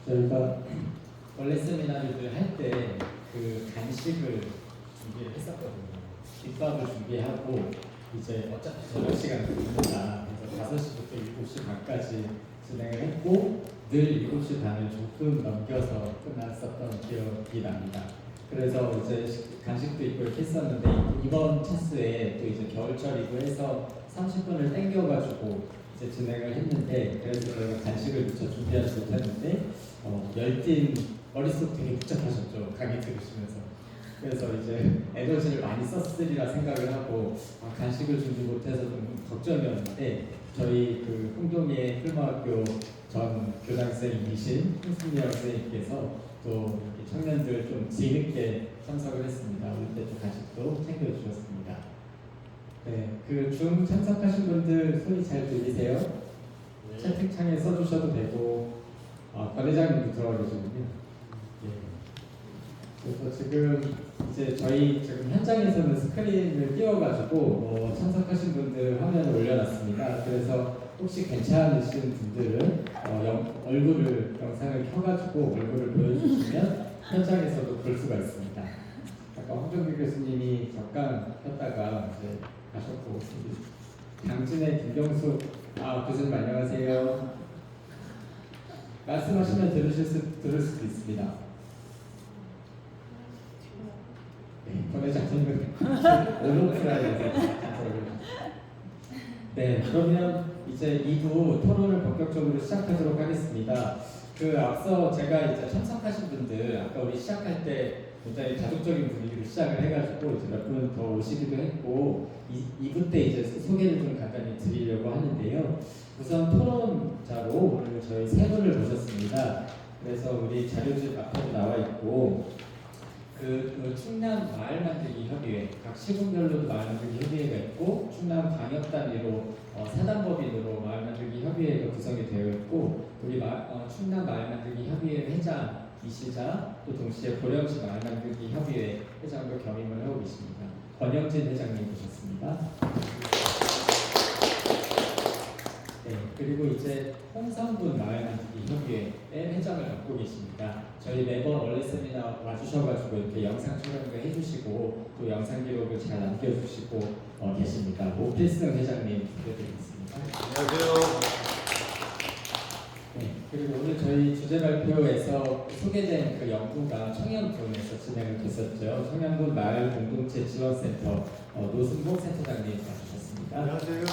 저희가 원래 세미나를 할 때 그 간식을 준비를 했었거든요. 김밥을 준비하고 이제 어차피 저녁 시간 걸립니다. 그래서 5시부터 7시 반까지 진행을 했고 늘 7시 반을 조금 넘겨서 끝났었던 기억이 납니다. 그래서 이제 간식도 있고 이렇게 했었는데 이번 차수에 또 이제 겨울철이고 해서 30분을 땡겨가지고 이제 진행을 했는데 그래서 저희가 간식을 미처 준비하지 못했는데 열띤 머릿속 되게 복잡하셨죠. 강의 들으시면서. 그래서 이제 에너지를 많이 썼으리라 생각을 하고 간식을 준비 못해서 좀 걱정이었는데 저희 그 홍동의 풀마학교 전 교장선생님이신 홍순미 선생님께서 또 청년들 좀 뒤늦게 참석을 했습니다. 올 때 또 간식도 챙겨주셨습니다. 네, 그 줌 참석하신 분들 소리 잘 들리세요? 네. 채팅창에 써주셔도 되고 권 회장님도 들어가 계시군요. 그래서 지금 이제 저희 지금 현장에서는 스크린을 띄워가지고 참석하신 분들 화면을 올려놨습니다. 그래서 혹시 괜찮으신 분들은 얼굴을 영상을 켜가지고 얼굴을 보여주시면 현장에서도 볼 수가 있습니다. 아까 홍정규 교수님이 잠깐 켰다가 이제 가셨고 당진의 김경숙 교수님 안녕하세요. 말씀하시면 들을 수도 있습니다. 권회장님은 오른프라이에서 네, 그러면 이제 2부 토론을 본격적으로 시작하도록 하겠습니다. 그 앞서 제가 이제 참석하신 분들 아까 우리 시작할 때 굉장히 자극적인 분위기로 시작을 해가지고 이제 몇 분 더 오시기도 했고 2부 때 이제 소개를 좀 간단히 드리려고 하는데요. 우선 토론자로 오늘 저희 3분을 모셨습니다. 그래서 우리 자료집 앞에도 나와 있고 그 충남 마을 만들기 협의회 각 시군별로도 마을 만들기 협의회가 있고 충남 광역 단위로 사단법인으로 마을 만들기 협의회가 구성이 되어 있고 우리 충남 마을 만들기 협의회 회장이시자 또 동시에 고령시 마을 만들기 협의회 회장도 겸임을 하고 계십니다. 권영진 회장님 모셨습니다. 네, 그리고 이제 홍성군 마을 만들기 협의회 회장을 맡고 계십니다. 저희 매번 원래 세미나 와주셔가지고 이렇게 영상 촬영도 해주시고 또 영상 기록을 잘 남겨주시고 계십니다. 오필승 회장님 부탁드리겠습니다. 안녕하세요. 네, 그리고 오늘 저희 주제 발표에서 소개된 그 연구가 청양군에서 진행을 됐었죠. 청양군 마을 공동체 지원센터 노승복 센터장님 와주셨습니다. 안녕하세요.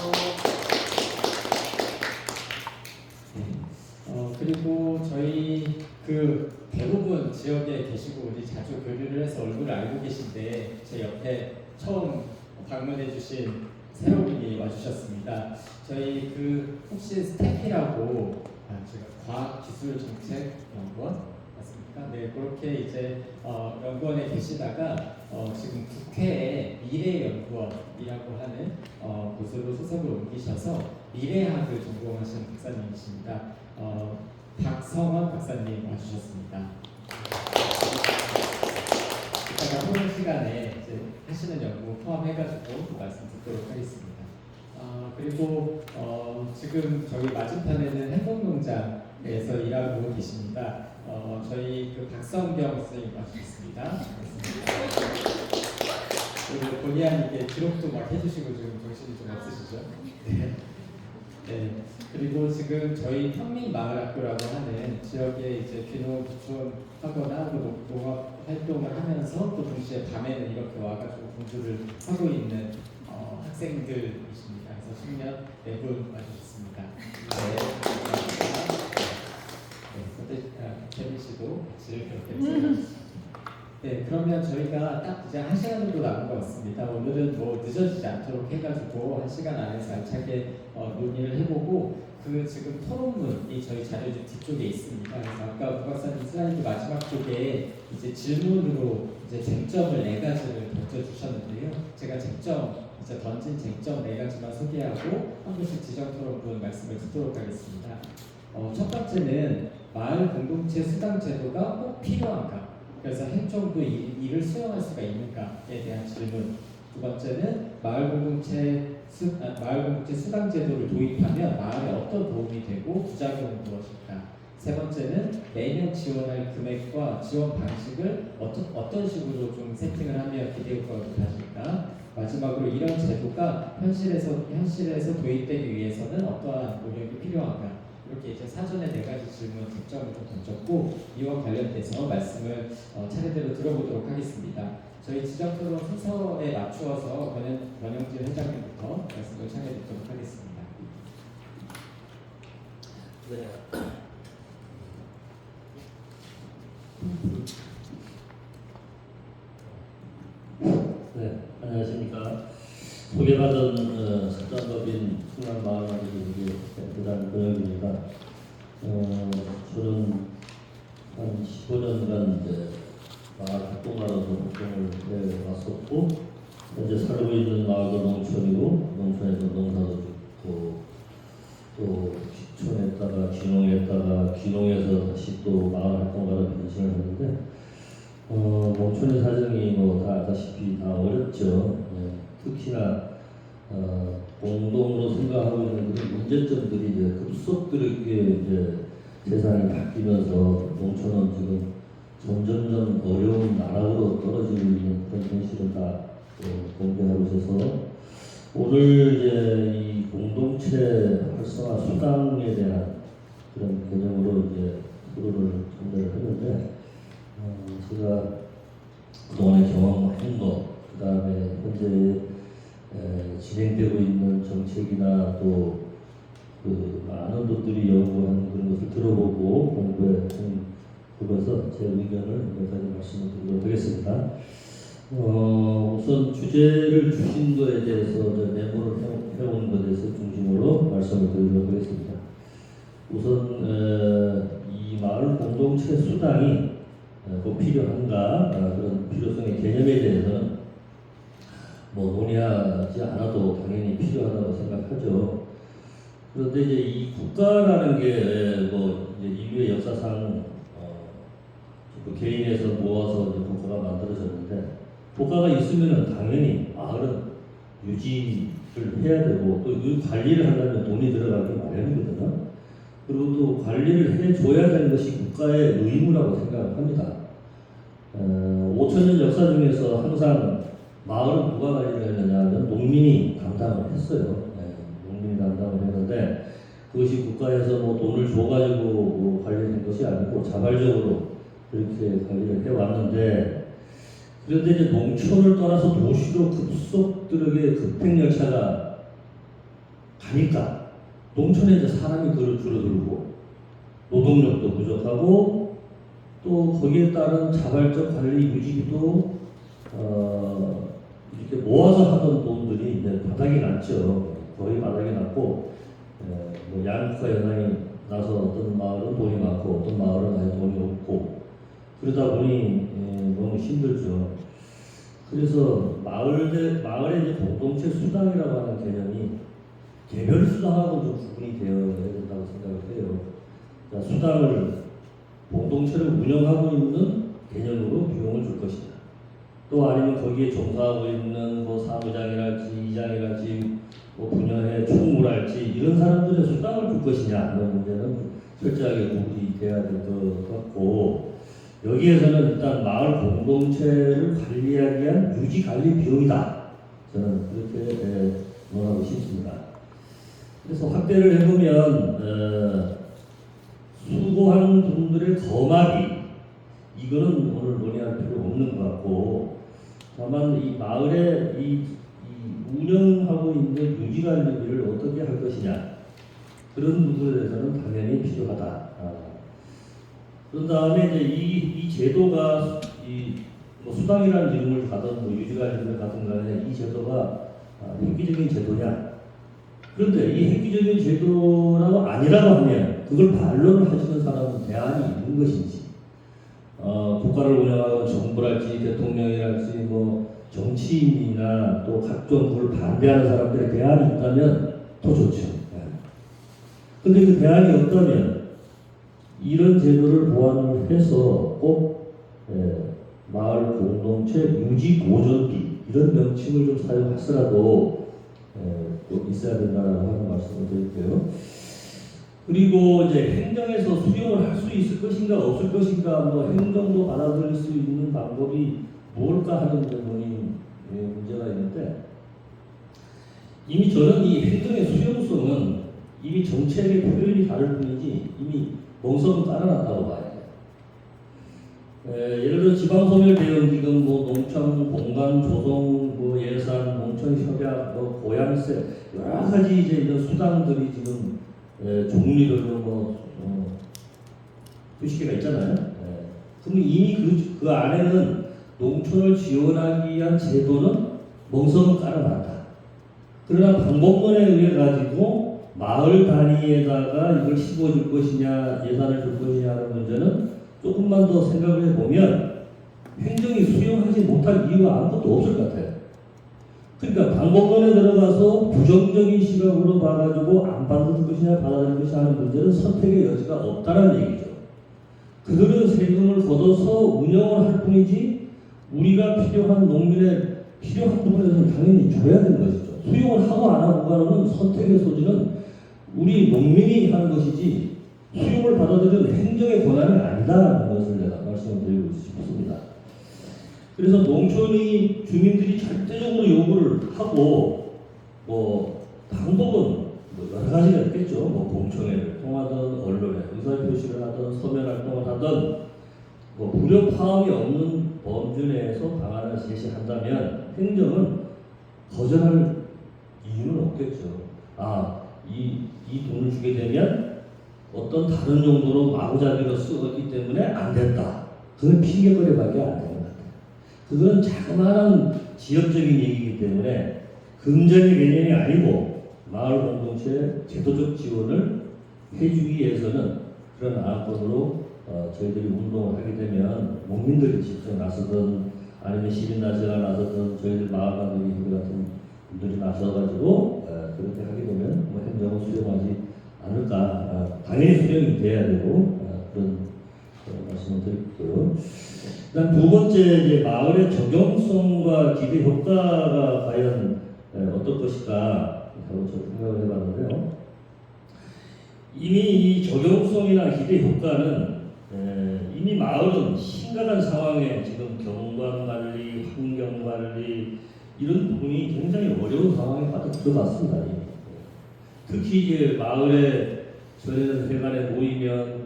그리고 저희 그 대부분 지역에 계시고 우리 자주 교류를 해서 얼굴을 알고 계신데 제 옆에 처음 방문해 주신 새로운분이 와주셨습니다. 저희 그 혹시 스태피라고 제가 과학기술정책연구원 맞습니까? 네, 그렇게 이제 연구원에 계시다가 지금 국회에 미래연구원이라고 하는 곳으로 소속을 옮기셔서 미래학을 전공하신 박사님이십니다. 박성원 박사님 와주셨습니다. 이따가 토론 시간에 이제 하시는 연구 포함해가지고 말씀 듣도록 하겠습니다. 그리고 지금 저희 맞은편에는 행복농장에서 일하고 계십니다. 저희 그 박성경 선생님 와주셨습니다. 그리고 본의 아니게 기록도 막 해주시고 지금 정신이 좀 없으시죠? 네. 네. 그리고 지금 저희 평민마을학교라고 하는 지역에 이제 귀농 구촌하거나 농업 활동을 하면서 또 동시에 밤에는 이렇게 와가지고 공부를 하고 있는 학생들이십니다. 그래서 10년 4분 와주셨습니다. 네, 감사합니다. 네, 재민 씨도 같이 그렇게 네, 그러면 저희가 딱 이제 1시간 정도 남은 것 같습니다. 오늘은 뭐 늦어지지 않도록 해가지고 1시간 안에서 알차게 논의를 해보고 그 지금 토론문이 저희 자료집 뒤쪽에 있습니다. 그래서 아까 부 박사님 슬라이드 마지막 쪽에 이제 질문으로 이제 쟁점을 4가지를 던져주셨는데요. 제가 이제 던진 쟁점 4가지만 소개하고 한 분씩 지정 토론분 말씀을 듣도록 하겠습니다. 첫 번째는 마을 공동체 수당 제도가 꼭 필요한가? 그래서 행정도 이를 수용할 수가 있는가에 대한 질문. 두 번째는 마을 공동체 수당 제도를 도입하면 마을에 어떤 도움이 되고 부작용은 무엇일까? 세 번째는 매년 지원할 금액과 지원 방식을 어떤 식으로 좀 세팅을 하면 기대 효과가 높아질까? 마지막으로 이런 제도가 현실에서 도입되기 위해서는 어떠한 노력이 필요한가? 이렇게 이제 사전에 네 가지 질문 득점을 좀 던졌고 이와 관련돼서 말씀을 차례대로 들어보도록 하겠습니다. 저희 지정 토론 순서에 맞추어서 권영진 회장님부터 말씀을 청해 듣도록 하겠습니다. 네. 네, 안녕하십니까. 소개받은 석단법인 충남마을만들기 대단 권영입니다. 저는 한 15년간 이제 마을 활동가로서 활동을 해왔었고, 현재 살고 있는 마을도 농촌이고, 농촌에서 농사도 짓고, 또 기촌했다가 귀농했다가 귀농해서 다시 또 마을 활동가로 변신을 했는데, 농촌의 사정이 뭐 다 아다시피 다 어렵죠. 특히나 공동으로 생각하고 있는 그런 문제점들이 이제 급속도롭게 이제 세상이 바뀌면서 농촌은 지금 점점점 어려운 나락으로 떨어지고 있는 그런 현실을 다 공개하고 있어서 오늘 이제 이 공동체 활성화 수당에 대한 그런 개념으로 이제 토론을 전달을 했는데 제가 그동안에 경험한 것, 그 다음에 현재 진행되고 있는 정책이나 또 그 많은 분들이 연구하는 그런 것을 들어보고 공부해 보면서 제 의견을 몇 가지 말씀을 드리도록 하겠습니다. 우선 주제를 주신 것에 대해서 메모를 해온 것에 대해서 중심으로 말씀을 드리도록 하겠습니다. 우선 이 마을 공동체 수당이 꼭 필요한가 그런 필요성의 개념에 대해서는 뭐 논의하지 않아도 당연히 필요하다고 생각하죠. 그런데 이제 이 국가라는 게 뭐 인류의 역사상 그 개인에서 모아서 이제 국가가 만들어졌는데 국가가 있으면은 당연히 마을은 유지를 해야 되고 또 이 관리를 하려면 돈이 들어가기 마련이거든요. 그리고 또 관리를 해줘야 되는 것이 국가의 의무라고 생각합니다. 5천년 역사 중에서 항상 마을은 누가 관리를 했느냐 하면 농민이 담당을 했어요. 농민이 담당을 했는데 그것이 국가에서 뭐 돈을 줘가지고 뭐 관리된 것이 아니고 자발적으로 그렇게 관리를 해왔는데 그런데 이제 농촌을 떠나서 도시로 급속도로게 급행열차가 가니까 농촌에 이제 사람이 줄어들고 노동력도 부족하고 또 거기에 따른 자발적 관리 유지비도 이렇게 모아서 하던 돈들이 이제 바닥이 났죠. 거의 바닥이 났고 뭐 양극화 현상이 나서 어떤 마을은 돈이 많고 어떤 마을은 아예 돈이 없고 그러다 보니 너무 힘들죠. 그래서 마을의 이제 공동체 수당이라고 하는 개념이 개별 수당하고 좀 구분이 되어야 된다고 생각을 해요. 그러니까 수당을 공동체를 운영하고 있는 개념으로 비용을 줄 것이다. 또 아니면 거기에 종사하고 있는 뭐 사무장이랄지 이장이랄지 뭐 분야의 총무랄지 이런 사람들의 수당을 줄 것이냐 하는 문제는 철저하게 구분이 돼야 될 것 같고 여기에서는 일단 마을 공동체를 관리하기 위한 유지 관리 비용이다. 저는 그렇게 논하고 싶습니다. 그래서 확대를 해보면 수고하는 분들의 거마비 이거는 오늘 논의할 필요 없는 것 같고 다만 이 마을의 이 운영하고 있는 유지관리비를 어떻게 할 것이냐 그런 부분에 대해서는 당연히 필요하다. 그런 다음에 이제 이 제도가 뭐 수당이라는 이름을 가든 뭐 유지관리비를 가든 간에 이 제도가 획기적인 제도냐 그런데 이 획기적인 제도라고 아니라고 하면 그걸 반론을 하시는 사람은 대안이 있는 것인지 국가를 운영하는 정부랄지 대통령이랄지 뭐 정치인이나 또 각종 그걸 반대하는 사람들의 대안이 있다면 더 좋죠. 근데 그 대안이 없다면 이런 제도를 보완을 해서 꼭 마을 공동체 유지 보존비 이런 명칭을 좀 사용하더라도 꼭 있어야 된다라고 하는 말씀을 드릴게요. 그리고 이제 행정에서 수용을 할 수 있을 것인가 없을 것인가 뭐 행정도 받아들일 수 있는 방법이 뭘까 하는 문제가 있는데 이미 저는 이 행정의 수용성은 이미 정책의 표현이 다를 뿐이지 이미 멍석은 깔아놨다고 봐요. 예를 들어 지방소멸대응기금, 뭐 농촌 공간 조성, 뭐 예산, 농촌 협약, 뭐 고양세 여러 가지 이제 이런 수당들이 지금 종류별로 표시가 있잖아요. 그럼 이미 그 안에는 농촌을 지원하기 위한 제도는 멍석은 깔아놨다. 그러나 방법론에 의해 가지고 마을 단위에다가 이걸 심어줄 것이냐 예산을 줄 것이냐 하는 문제는 조금만 더 생각을 해보면 행정이 수용하지 못할 이유가 아무것도 없을 것 같아요. 그러니까 방법론에 들어가서 부정적인 시각으로 봐가지고 안 받을 것이냐 받아들일 것이냐 하는 문제는 선택의 여지가 없다는 얘기죠. 그들은 세금을 걷어서 운영을 할 뿐이지 우리가 필요한 농민의 필요한 부분에서는 당연히 줘야 되는 것이죠. 수용을 하고 안 하고가는 선택의 소지는 우리 농민이 하는 것이지 수용을 받아들이는 행정의 권한이 아니다라는 것을 내가 말씀을 드리고 싶습니다. 그래서 농촌의 주민들이 절대적으로 요구를 하고 뭐 방법은 뭐 여러 가지가 있겠죠. 뭐 공청회를 통하든 언론에 의사표시를 하든 서면 활동을 하든 뭐 불협화음이 없는 범주 내에서 방안을 제시한다면 행정은 거절할 이유는 없겠죠. 이 돈을 주게 되면 어떤 다른 용도로 마구잡이로 쓰기 때문에 안 된다. 그건 핑계거리밖에 안 되는 것 같아요. 그건 자그마한 지역적인 얘기이기 때문에 금전의 개념이 아니고 마을 공동체의 제도적 지원을 해주기 위해서는 그런 안건으로 저희들이 운동을 하게 되면 농민들이 직접 나서든 아니면 시민단체가 나서든 저희들 마을관리 협의 같은 분들이 나서가지고 그렇게 하게 되면 뭐 행정을 수용하지 않을까. 당연히 수용이 돼야 되고 그런 말씀을 드리고요. 그다음 두 번째 이제 마을의 적용성과 기대 효과가 과연 어떨 것일까 하고 저 생각을 해봤는데요. 이미 이 적용성이나 기대 효과는 이미 마을은 심각한 상황에 지금 경관관리, 환경관리 이런 부분이 굉장히 어려운 상황에 빠져 들어갔습니다. 특히 이제 마을에 전에는 회관에 모이면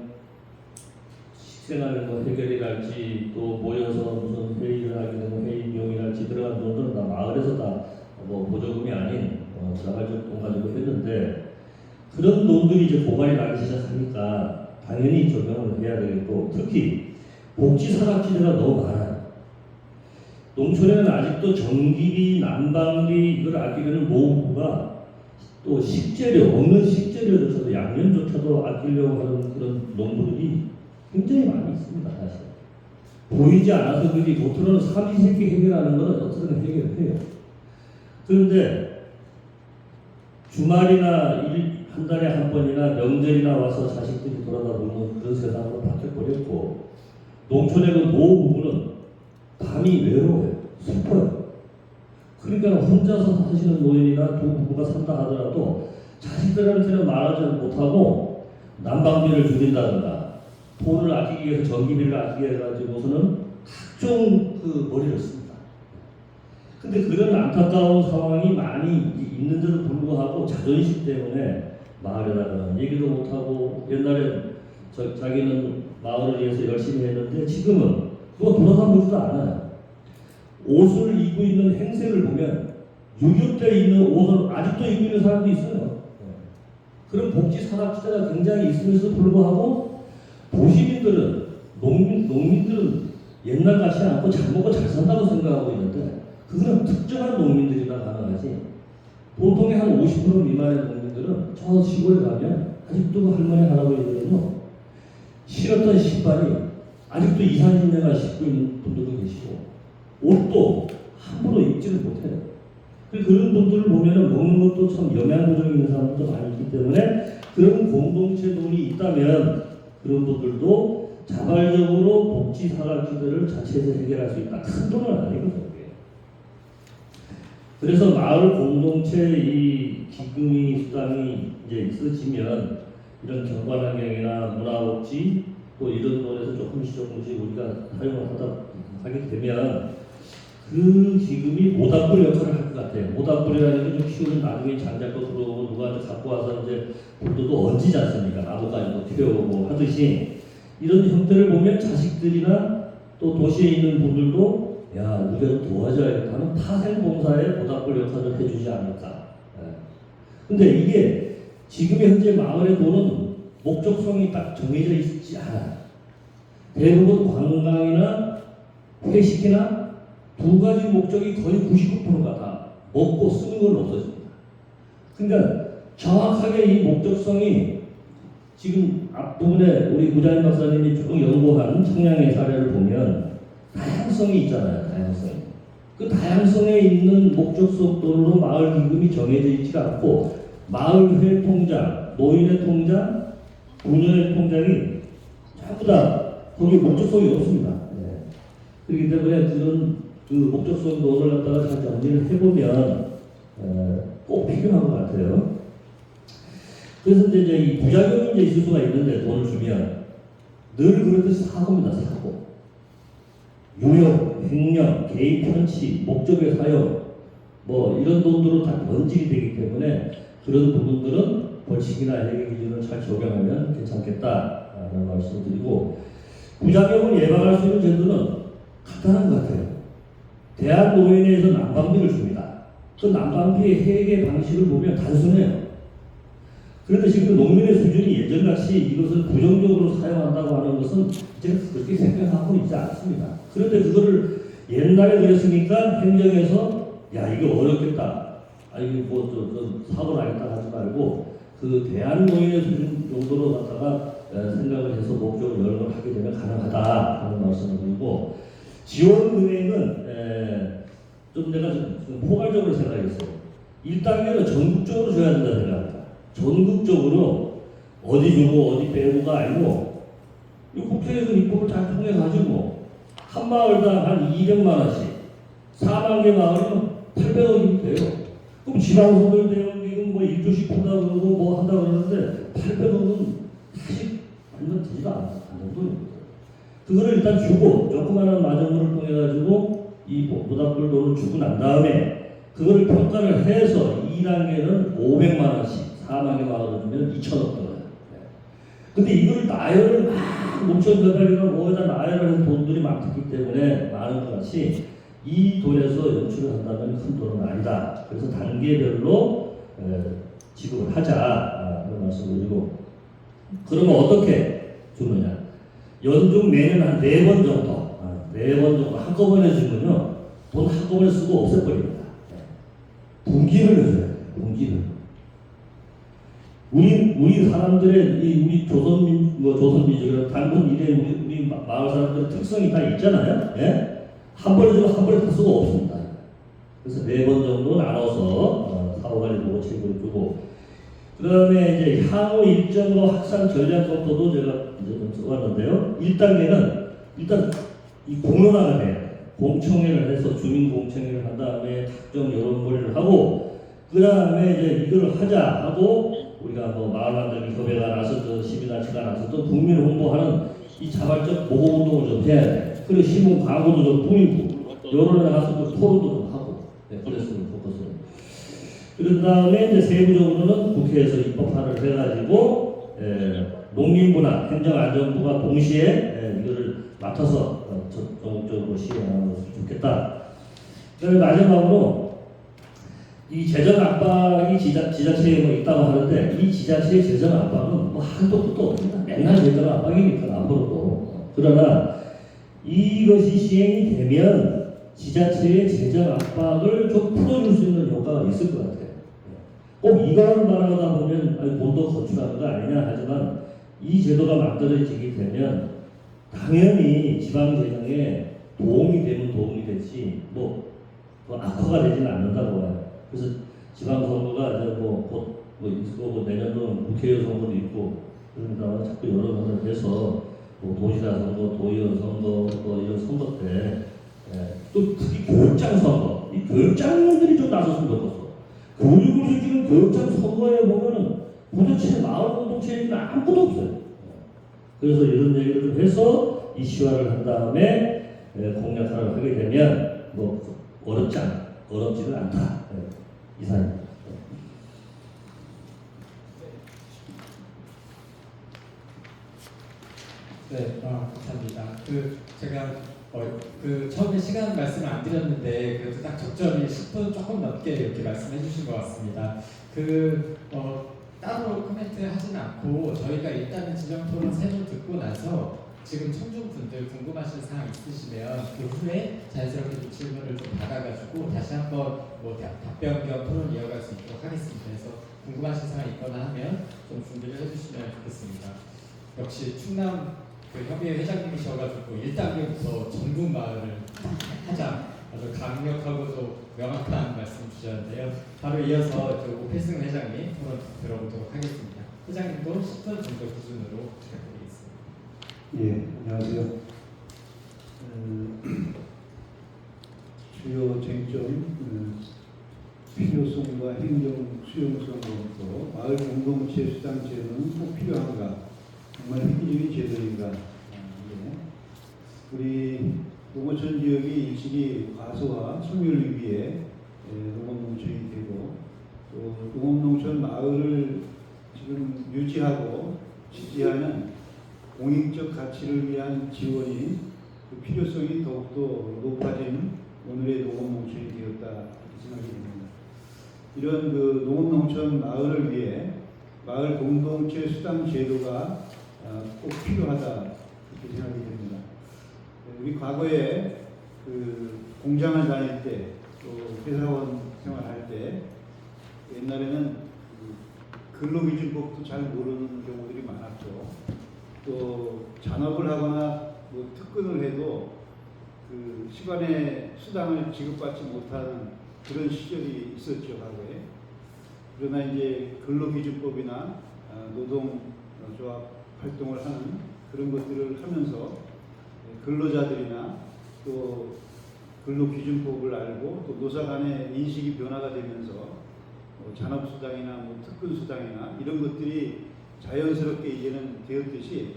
식생활 뭐 해결이랄지 또 모여서 무슨 회의를 하게 되면 회의 비용이랄지 들어간 돈들은 다 마을에서 다 뭐 보조금이 아닌 자발적 돈 가지고 했는데 그런 돈들이 이제 고갈이 나기 시작하니까 당연히 적용을 해야 되겠고 특히 복지 사각지대가 너무 많아요. 농촌에는 아직도 전기비, 난방비 이걸 아끼려는 모금부가 또 식재료, 먹는 식재료조차도 양념조차도 아끼려고 하는 그런 농부들이 굉장히 많이 있습니다. 사실 보이지 않아서 그지 겉으로는 삼시세끼 해결하는 건 어떻게든 해결해요. 그런데 주말이나 한 달에 한 번이나 명절이나 와서 자식들이 돌아다 보는 그런 세상으로 바뀌어버렸고 농촌의 그 노후 부부는 밤이 외로워요. 슬퍼요. 그러니까 혼자서 사시는 노인이나 두 부부가 산다 하더라도 자식들한테는 말하지 못하고 난방비를 줄인다든가 돈을 아끼기 위해서 전기비를 아끼게 해가지고서는 각종 그 머리를 씁니다. 근데 그런 안타까운 상황이 많이 있는데도 불구하고 자존심 때문에 마을에다가는 얘기도 못하고 옛날에 자기는 마을을 위해서 열심히 했는데 지금은 그거 돌아다보지도 않아요. 옷을 입고 있는 행색을 보면 6.25 때 입는 옷을 아직도 입고 있는 사람도 있어요. 그런 복지 산업지대가 굉장히 있음에도 불구하고 도시민들은 농민들은 옛날 같지 않고 잘 먹고 잘 산다고 생각하고 있는데 그거는 특정한 농민들이나 가능하지 보통의 한 50% 미만의 농민들은 저 시골에 가면 아직도 할머니 할아버지들은요 신었던 신발이 아직도 20-30년간 신고 있는 분들도 계시고 옷도 함부로 입지를 못해요. 그런 분들을 보면 먹는 것도 참 영양 부족이 있는 사람들도 많이 있기 때문에 그런 공동체 돈이 있다면 그런 분들도 자발적으로 복지 사각지대를 자체에서 해결할 수 있다. 큰 돈은 아니거든요. 그래서 마을 공동체 이 기금이 수당이 이제 있어지면 이런 경관환경이나 문화복지 또 이런 거에서 조금씩 우리가 사용을 하게 되면 그 기금이 모닥불 역할을 할 것 같아요. 모닥불이라는 게 좀 키우면 나중에 장작도 들어오고 누가 갖고 와서 이제 불도 얹지 않습니까? 나무까지도 태우고 하듯이 이런 형태를 보면 자식들이나 또 도시에 있는 분들도 야 우리가 도와줘야겠다 하는 타생봉사에 모닥불 역할을 해주지 않을까. 근데 이게 지금 현재 마을의 돈은 목적성이 딱 정해져 있지 않아요. 대부분 관광이나 회식이나 두 가지 목적이 거의 99%가 다 먹고 쓰는 건 없어집니다. 그러니까 정확하게 이 목적성이 지금 앞부분에 우리 구자인 박사님이 쭉 연구한 청량의 사례를 보면 다양성이 있잖아요. 다양성이. 그 다양성에 있는 목적성으로 마을 기금이 정해져 있지가 않고 마을회 통장, 노인회 통장, 부녀회 통장이 전부 다 거기에 목적성이 없습니다. 그렇기 때문에 그런 그 목적성도 오늘 갖다가 잘 정리를 해보면 꼭 필요한 것 같아요. 그래서 이제 이 부작용이 이제 있을 수가 있는데 돈을 주면 늘 그렇듯이 사고입니다. 사고. 유용, 횡령, 개인 편취, 목적의 사용 뭐 이런 돈들로 다 변질이 되기 때문에 그런 부분들은 벌칙이나 해결 기준을 잘 적용하면 괜찮겠다라는 말씀을 드리고 부작용을 예방할 수 있는 제도는 간단한 것 같아요. 대한노인회에서 난방비를 줍니다. 그 난방비의 해결 방식을 보면 단순해요. 그런데 지금 농민의 수준이 예전같이 이것을 부정적으로 사용한다고 하는 것은 이제 그렇게 생각하고 있지 않습니다. 그런데 그거를 옛날에 그랬으니까 행정에서 야 이거 어렵겠다. 아 이거 뭐 사고 나겠다 하지 말고 그 대한노인의 수준 정도로 갖다가 생각을 해서 목적을 여러 걸 하게 되면 가능하다 하는 말씀을 드리고 지원금액은 좀 내가 좀 포괄적으로 생각했어요. 1단계는 전국적으로 줘야 된다 생각합니다. 전국적으로 어디 주고 어디 빼고가 아니고 이 국회에서 입법을 잘 통해가지고 한 마을당 한 200만 원씩 4만 개 마을이면 800억이 돼요. 그럼 지방선거 대응기금 뭐 1조씩 한다 그러고 뭐 한다 그러는데 800억은 사실 얼마 되지도 않는 정도입니다. 그거를 일단 주고 조그마한 마정물을 통해 가지고 이 모닥불 돈을 주고 난 다음에 그거를 평가를 해서 2단계는 500만 원씩 4만 개 마을을 주면 2천억 들어요. 근데 이걸 나열을 막 농촌 개발이나 뭐에다 나열을 한 돈들이 많기 때문에 많은 것 같이 이 돈에서 연출을 한다면 큰 돈은 아니다. 그래서 단계별로 지급을 하자 그런 말씀을 드리고 그러면 어떻게 주느냐 연중 매년 한 4번 정도 4번 정도 한꺼번에 주면요 돈 한꺼번에 쓰고 없애버립니다. 분기를 해줘야 돼요. 분기를 우리 사람들의 우리 조선민족이나 단군 이래 우리 마을 사람들의 특성이 다 있잖아요. 예? 한 번에 주고 한 번에 다 쓰고 없습니다. 그래서 4번 정도 나눠서 사후관리 보고 책임을 주고 그 다음에 이제 향후 일정으로 확산 전략 검토도 제가 이제 좀 써봤는데요. 1단계는 일단 이 공론화가 돼요. 공청회를 해서 주민 공청회를 한 다음에 특정 여론몰이를 하고 그 다음에 이제 이걸 하자 하고 우리가 뭐 마을 만들기 협회가 나서든 시민단체가 나서든 국민 홍보하는 이 자발적 보고 운동을 좀 해야 돼. 그리고 신문 광고도 좀 보이고 여론에 나가서 또 토론도 좀 하고 그랬으면 좋겠어요. 그런 다음에 이제 세부적으로는 국회에서 입법화를 해가지고 농림부나 행정안전부가 동시에 이거를 맡아서 전국적으로 시행하는 것을 좋겠다. 그다음에 마지막으로 이 재정 압박이 지자체에 뭐 있다고 하는데 이 지자체의 재정 압박은 뭐 한도 끝도 없습니다. 맨날 재정 압박이니까 앞으로도. 그러나 이것이 시행이 되면 지자체의 재정 압박을 좀 풀어줄 수 있는 효과가 있을 것 같아요. 꼭 이걸 말하다 보면 돈도 거출하는 거 아니냐 하지만 이 제도가 만들어지게 되면 당연히 지방 재정에 도움이 되면 도움이 되지 뭐 악화가 되지는 않는다고 봐요. 그래서 지방선거가 이제 곧 있을 거고 내년도는 국회의원 선거도 있고 그러니까 자꾸 여러 번을 해서 뭐 도지사 선거, 도의원 선거, 뭐 이런 선거 때 또 특히 교육장 선거, 이 교육장들이 좀 나섰으면 좋겠어. 교육을 시키는 교육장 선거에 보면은 도대체 마을 공동체에는 아무것도 없어요. 그래서 이런 얘기를 해서 이슈화를 한 다음에 공약화를 하게 되면 뭐 어렵지는 않다. 이상입니다. 네, 감사합니다. 제가 처음에 시간 말씀을 안 드렸는데 그래도 딱 적절히 10분 조금 넘게 이렇게 말씀해 주신 것 같습니다. 따로 코멘트 하진 않고 저희가 일단은 지정 토론 세번 듣고 나서 지금 청중분들 궁금하신 사항 있으시면 그 후에 자연스럽게 좀 질문을 좀 받아가지고 다시 한번 뭐 답변 겸 토론 이어갈 수 있도록 하겠습니다. 그래서 궁금하신 사항 있거나 하면 좀 준비를 해주시면 좋겠습니다. 역시 충남 협의회 회장님이셔가지고 1단계부터 전국 마을을 하자 아주 강력하고도 명확한 말씀 주셨는데요. 바로 이어서 오필승 회장님 토론 들어보도록 하겠습니다. 회장님도 10분 정도 기준으로 부탁드리겠습니다. 예, 안녕하세요. 주요 쟁점 필요성과 행정 수용성으로부터 마을 공동체 수당 제도는 꼭 필요한가? 정말 획기적인 제도인가? 우리 농어촌 지역이 일찍이 과소와 소멸을 위해 농업농촌이 되고 또 농업농촌 마을을 지금 유지하고 지지하는 공익적 가치를 위한 지원이 그 필요성이 더욱더 높아진 오늘의 농업농촌이 되었다 이렇게 생각이 됩니다. 이런 그 농업농촌 마을을 위해 마을 공동체 수당 제도가 꼭 필요하다 이렇게 생각이 됩니다. 우리 과거에 그 공장을 다닐 때 또 회사원 생활할 때 옛날에는 근로기준법도 잘 모르는 경우들이 많았죠. 또 잔업을 하거나 뭐 특근을 해도 그 시간에 수당을 지급받지 못하는 그런 시절이 있었죠, 과거에. 그러나 이제 근로기준법이나 노동조합 활동을 하는 그런 것들을 하면서 근로자들이나 또 근로기준법을 알고 또 노사 간의 인식이 변화가 되면서 잔업수당이나 뭐 특근수당이나 이런 것들이 자연스럽게 이제는 되었듯이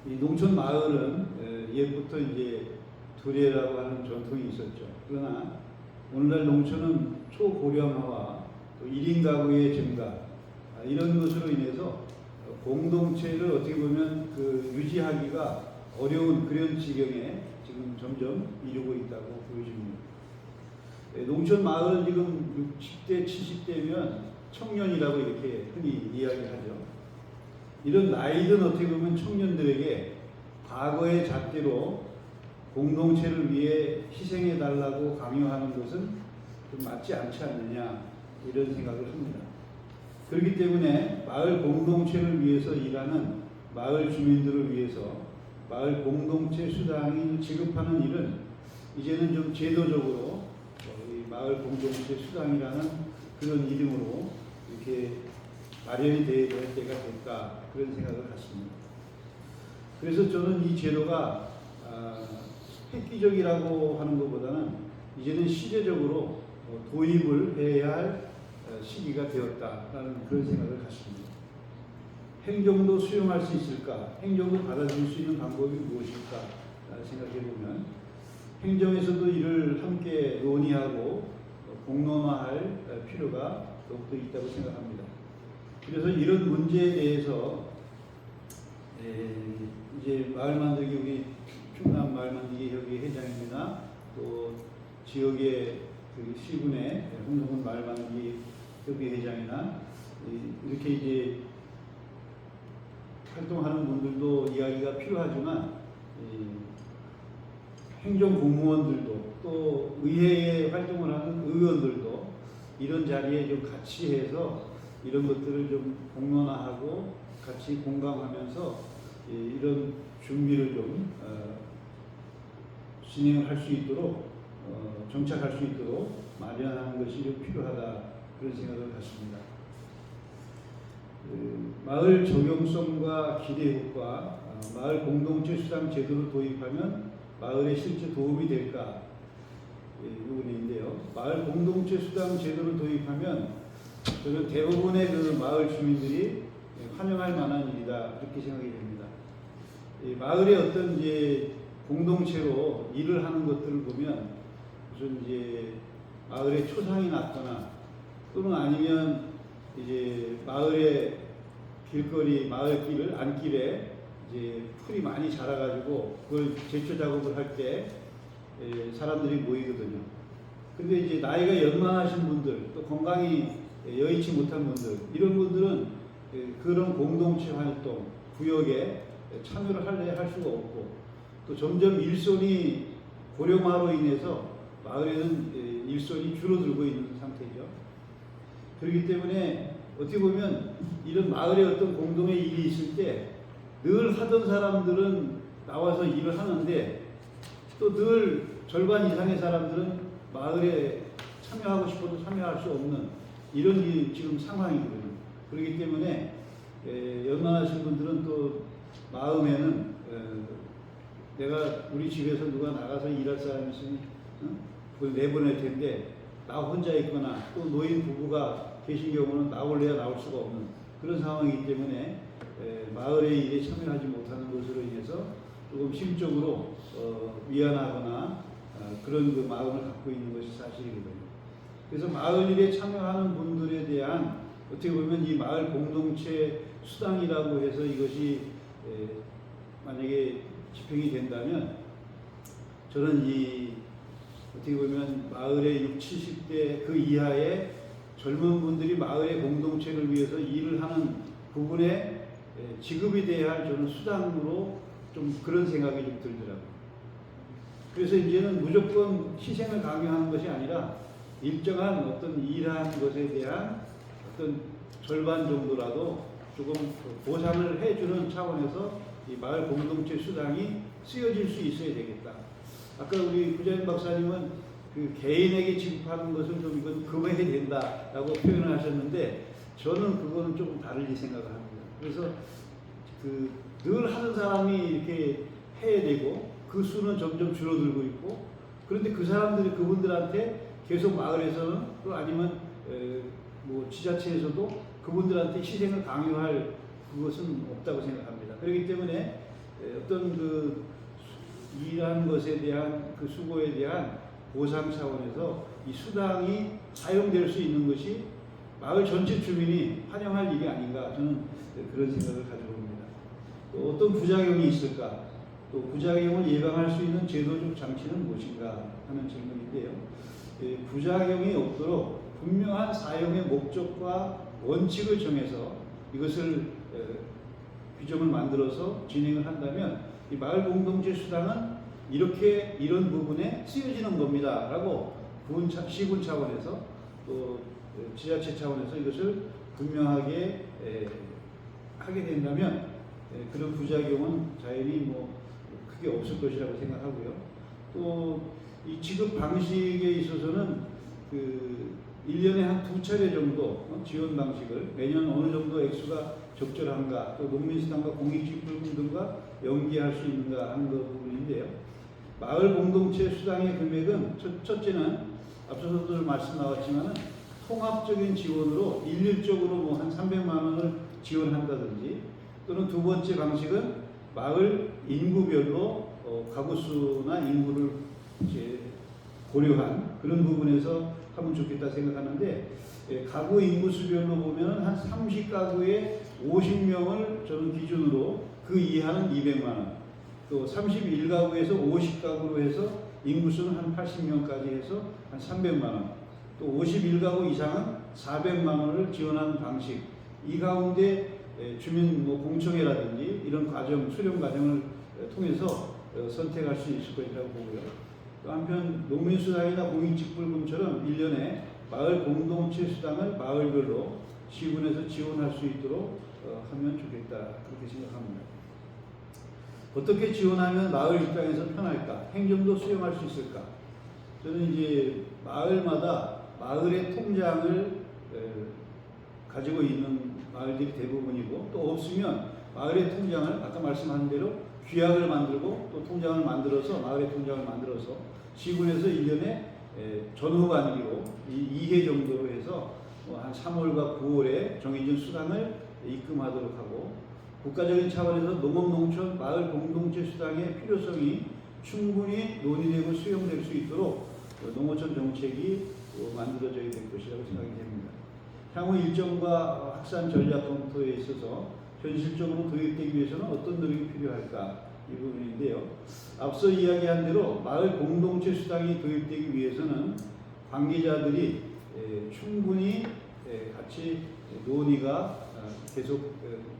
이 농촌 마을은 옛부터 이제 두례라고 하는 전통이 있었죠. 그러나 오늘날 농촌은 초고령화와 또 1인 가구의 증가 이런 것으로 인해서 공동체를 어떻게 보면 유지하기가 어려운 그런 지경에 지금 점점 이르고 있다고 보여집니다. 농촌 마을은 지금 60대, 70대면 청년이라고 이렇게 흔히 이야기하죠. 이런 나이든 어떻게 보면 청년들에게 과거의 잣대로 공동체를 위해 희생해달라고 강요하는 것은 좀 맞지 않지 않느냐 이런 생각을 합니다. 그렇기 때문에 마을 공동체를 위해서 일하는 마을 주민들을 위해서 마을 공동체 수당을 지급하는 일은 이제는 좀 제도적으로 이 마을 공동체 수당이라는 그런 이름으로 이렇게 마련이 되어야 될 때가 됐다 그런 생각을 갖습니다. 그래서 저는 이 제도가 획기적이라고 하는 것보다는 이제는 시대적으로 도입을 해야 할 시기가 되었다라는 그런 생각을 갖습니다. 행정도 수용할 수 있을까? 행정도 받아들일 수 있는 방법이 무엇일까? 생각해 보면 행정에서도 이를 함께 논의하고 공론화할 필요가 더욱더 있다고 생각합니다. 그래서 이런 문제에 대해서 이제 마을 만들기 우리 충남 마을 만들기 협의 회장입니다. 또 지역의 그 시군의 홍성훈 마을 만들기 협의 회장이나 이렇게 이제 활동하는 분들도 이야기가 필요하지만 행정 공무원들도 또 의회에 활동을 하는 의원들도 이런 자리에 좀 같이 해서 이런 것들을 좀 공론화하고 같이 공감하면서 이런 준비를 좀 진행을 할 수 있도록 정착할 수 있도록 마련하는 것이 좀 필요하다 그런 생각을 갖습니다. 마을 적용성과 기대 효과, 마을 공동체 수당 제도를 도입하면 마을에 실제 도움이 될까 이 부분인데요. 마을 공동체 수당 제도를 도입하면 저는 대부분의 그 마을 주민들이 환영할 만한 일이다 그렇게 생각이 됩니다. 이 마을의 어떤 이제 공동체로 일을 하는 것들을 보면 무슨 이제 마을에 초상이 났거나 또는 아니면 이제 마을의 길거리 마을길 안길에 이제 풀이 많이 자라가지고 그걸 제초 작업을 할 때 사람들이 모이거든요. 근데 이제 나이가 연만하신 분들 또 건강이 여의치 못한 분들 이런 분들은 그런 공동체 활동 구역에 참여를 할 수가 없고 또 점점 일손이 고령화로 인해서 마을에는 일손이 줄어들고 있는 상태죠. 그렇기 때문에 어떻게 보면 이런 마을에 어떤 공동의 일이 있을 때 늘 하던 사람들은 나와서 일을 하는데 또 늘 절반 이상의 사람들은 마을에 참여하고 싶어도 참여할 수 없는 이런 지금 상황이거든요. 그렇기 때문에 연만하신 분들은 또 마음에는 내가 우리 집에서 누가 나가서 일할 사람이 있으면 그걸 내보낼 텐데 나 혼자 있거나 또 노인 부부가 계신 경우는 나올래야 나올 수가 없는 그런 상황이기 때문에 마을의 일에 참여하지 못하는 것으로 인해서 조금 심적으로 미안하거나 그런 그 마음을 갖고 있는 것이 사실이거든요. 그래서 마을 일에 참여하는 분들에 대한 어떻게 보면 이 마을 공동체 수당이라고 해서 이것이 만약에 집행이 된다면 저는 이 어떻게 보면 마을의 60, 70대 그 이하의 젊은 분들이 마을의 공동체를 위해서 일을 하는 부분에 지급이 돼야 할 저는 수당으로 좀 그런 생각이 좀 들더라고요. 그래서 이제는 무조건 희생을 강요하는 것이 아니라 일정한 어떤 일한 것에 대한 어떤 절반 정도라도 조금 보상을 해주는 차원에서 이 마을 공동체 수당이 쓰여질 수 있어야 되겠다. 아까 우리 부자인 박사님은 그 개인에게 지급하는 것을 좀 이건 금해야 된다라고 표현을 하셨는데 저는 그거는 조금 다르게 생각을 합니다. 그래서 그 늘 하는 사람이 이렇게 해야 되고 그 수는 점점 줄어들고 있고 그런데 그 사람들이 그분들한테 계속 마을에서는 또 아니면 뭐 지자체에서도 그분들한테 희생을 강요할 그것은 없다고 생각합니다. 그렇기 때문에 어떤 그 일하는 것에 대한 그 수고에 대한 보상 차원에서 이 수당이 사용될 수 있는 것이 마을 전체 주민이 환영할 일이 아닌가 저는 그런 생각을 가지고 옵니다. 또 어떤 부작용이 있을까? 또 부작용을 예방할 수 있는 제도적 장치는 무엇인가 하는 질문인데요. 부작용이 없도록 분명한 사용의 목적과 원칙을 정해서 이것을 규정을 만들어서 진행을 한다면 이 마을 공동체 수당은 이렇게 이런 부분에 쓰여지는 겁니다 라고 시군 차원에서 또 지자체 차원에서 이것을 분명하게 하게 된다면 그런 부작용은 자연히 뭐 크게 없을 것이라고 생각하고요. 또 이 지급 방식에 있어서는 그 1년에 한 2차례 정도 지원 방식을 매년 어느 정도 액수가 적절한가 또 농민수당과 공익지불금 등과 연계할 수 있는가 하는 그 부분인데요. 마을 공동체 수당의 금액은 첫째는 앞서서도 말씀 나왔지만은 통합적인 지원으로 일률적으로 뭐 한 300만 원을 지원한다든지 또는 두 번째 방식은 마을 인구별로 가구수나 인구를 이제 고려한 그런 부분에서 하면 좋겠다 생각하는데 가구 인구수별로 보면 한 30가구에 50명을 저는 기준으로 그 이하는 200만 원 또 31가구에서 50가구로 해서 인구수는 한 80명까지 해서 한 300만 원 또 51가구 이상은 400만 원을 지원하는 방식 이 가운데 주민 뭐 공청회라든지 이런 과정 수렴 과정을 통해서 선택할 수 있을 것이라고 보고요. 또 한편 농민수당이나 공익직불금처럼 1년에 마을 공동체 수당을 마을별로 시군에서 지원할 수 있도록 하면 좋겠다 그렇게 생각합니다. 어떻게 지원하면 마을 입장에서 편할까? 행정도 수용할 수 있을까? 저는 이제 마을마다 마을의 통장을 가지고 있는 마을들이 대부분이고 또 없으면 마을의 통장을 아까 말씀한 대로 규약을 만들고 또 통장을 만들어서 마을의 통장을 만들어서 시군에서 1년에 전후반기로 2회 정도로 해서 한 3월과 9월에 정해진 수당을 입금하도록 하고 국가적인 차원에서 농업, 농촌, 마을 공동체 수당의 필요성이 충분히 논의되고 수용될 수 있도록 농어촌 정책이 만들어져야 될 것이라고 생각이 됩니다. 향후 일정과 확산 전략 검토에 있어서 현실적으로 도입되기 위해서는 어떤 노력이 필요할까 이 부분인데요. 앞서 이야기한 대로 마을 공동체 수당이 도입되기 위해서는 관계자들이 충분히 같이 논의가 계속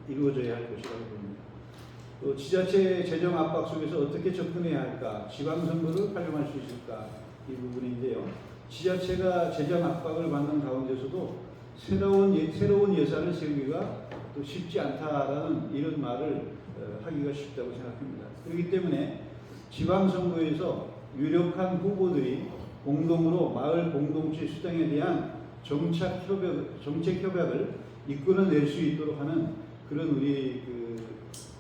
이루어져야 할 것이라고 봅니다. 또 지자체 재정 압박 속에서 어떻게 접근해야 할까, 지방선거를 활용할 수 있을까 이 부분인데요. 지자체가 재정 압박을 받는 가운데서도 새로운 예산을 세우기가 또 쉽지 않다라는 이런 말을 하기가 쉽다고 생각합니다. 그렇기 때문에 지방선거에서 유력한 후보들이 공동으로 마을 공동체 수당에 대한 정책 협약을 이끌어낼 수 있도록 하는 그런 우리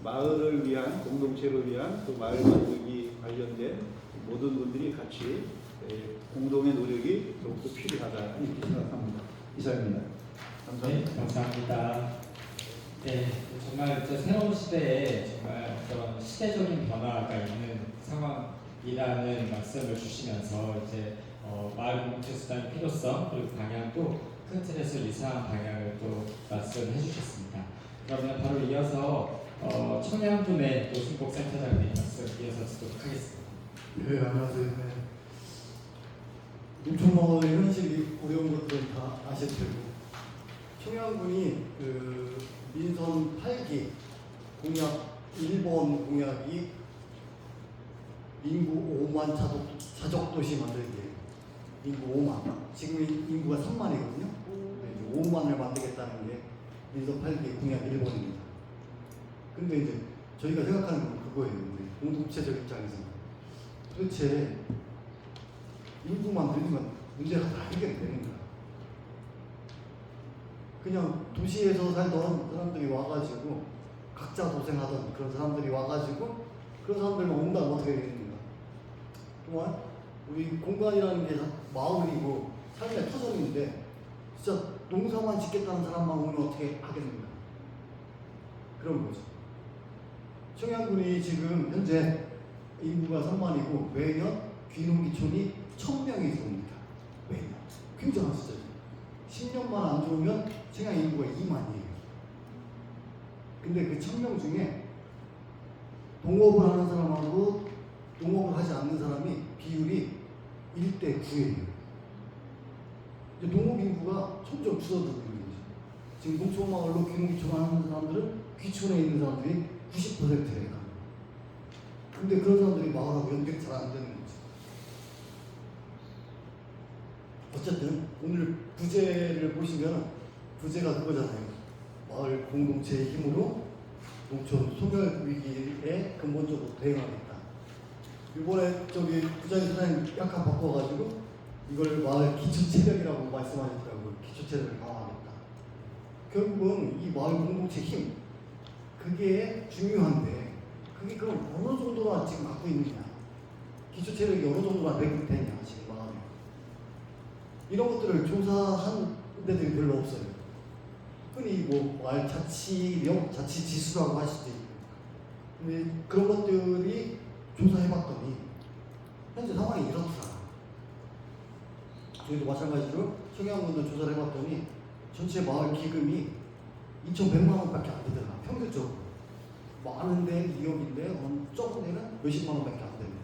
마을을 위한 공동체를 위한 또 마을 만들기 관련된 모든 분들이 같이 공동의 노력이 더욱더 필요하다 이렇게 생각합니다. 이상입니다. 감사합니다. 네, 감사합니다. 네, 정말 이제 새로운 시대에 정말 어떤 시대적인 변화가 있는 상황이라는 말씀을 주시면서 이제 마을 공동체 수단의 필요성 그리고 방향도 큰 틀에서 이상한 방향을 또 말씀해 주셨습니다. 그러면 바로 이어서 청양군의 노승복 센터장님 말씀 이어서 듣도록 하겠습니다. 네, 안녕하세요. 네. 농촌마을의 현실이 어려운 것들은 다 아실 테고 청양군이 민선 8기 공약 1번 공약이 인구 5만 자족도시 만들기예요. 인구 5만. 지금 인구가 3만이거든요. 5만을 만들겠다는 게 민선 8기 공약 1번입니다. 근데 이제 저희가 생각하는 건 그거예요. 공동체적 입장에서 도대체 인구만 늘리면 문제가 다 해결되는 거야. 그냥 도시에서 살던 사람들이 와가지고 각자 도생하던 그런 사람들이 와가지고 그런 사람들만 온다면 어떻게 되겠는가. 정말 우리 공간이라는 게 마을이고 삶의 터전인데 진짜 농사만 짓겠다는 사람만 오면 어떻게 하겠는가. 그런 거죠. 청양군이 지금 현재 인구가 3만이고 매년 귀농귀촌이 1000명이 들어옵니다. 매년. 굉장한 숫자죠. 10년만 안 들어오면 청양 인구가 2만이에요. 근데 그 1000명 중에 동업을 하는 사람하고 동업을 하지 않는 사람이 비율이 1대 9예요. 이제 동업 인구가 점점 줄어들고 있는 거죠. 지금 농촌마을로 귀농귀촌 하는 사람들은 귀촌에 있는 사람들이 90%예요. 근데 그런 사람들이 마을하고 연결이 잘 안 되는 거죠. 어쨌든 오늘 부제를 보시면 부제가 그거잖아요. 마을 공동체의 힘으로 농촌 소멸 위기에 근본적으로 대응하겠다. 이번에 저기 부장님 사장님 약간 바꿔가지고 이걸 마을 기초체력이라고 말씀하셨더라고요. 기초체력을 강화하겠다. 결국은 이 마을 공동체 힘 그게 중요한데 그게 그럼 어느 정도나 지금 갖고 있느냐, 기초체력이 어느 정도나 매국되냐 지금 마음에 이런 것들을 조사한 데들이 별로 없어요. 흔히 뭐 마을 자치령, 자치지수라고 할 수도 있고, 근데 그런 것들이 조사해봤더니 현재 상황이 이렇더라. 저희도 마찬가지로 청양군도 조사를 해봤더니 전체 마을 기금이 2,100만 원밖에 안 되더라. 평균적으로. 많은데 2억인데 적은 데는 몇십만 원밖에 안 됩니다.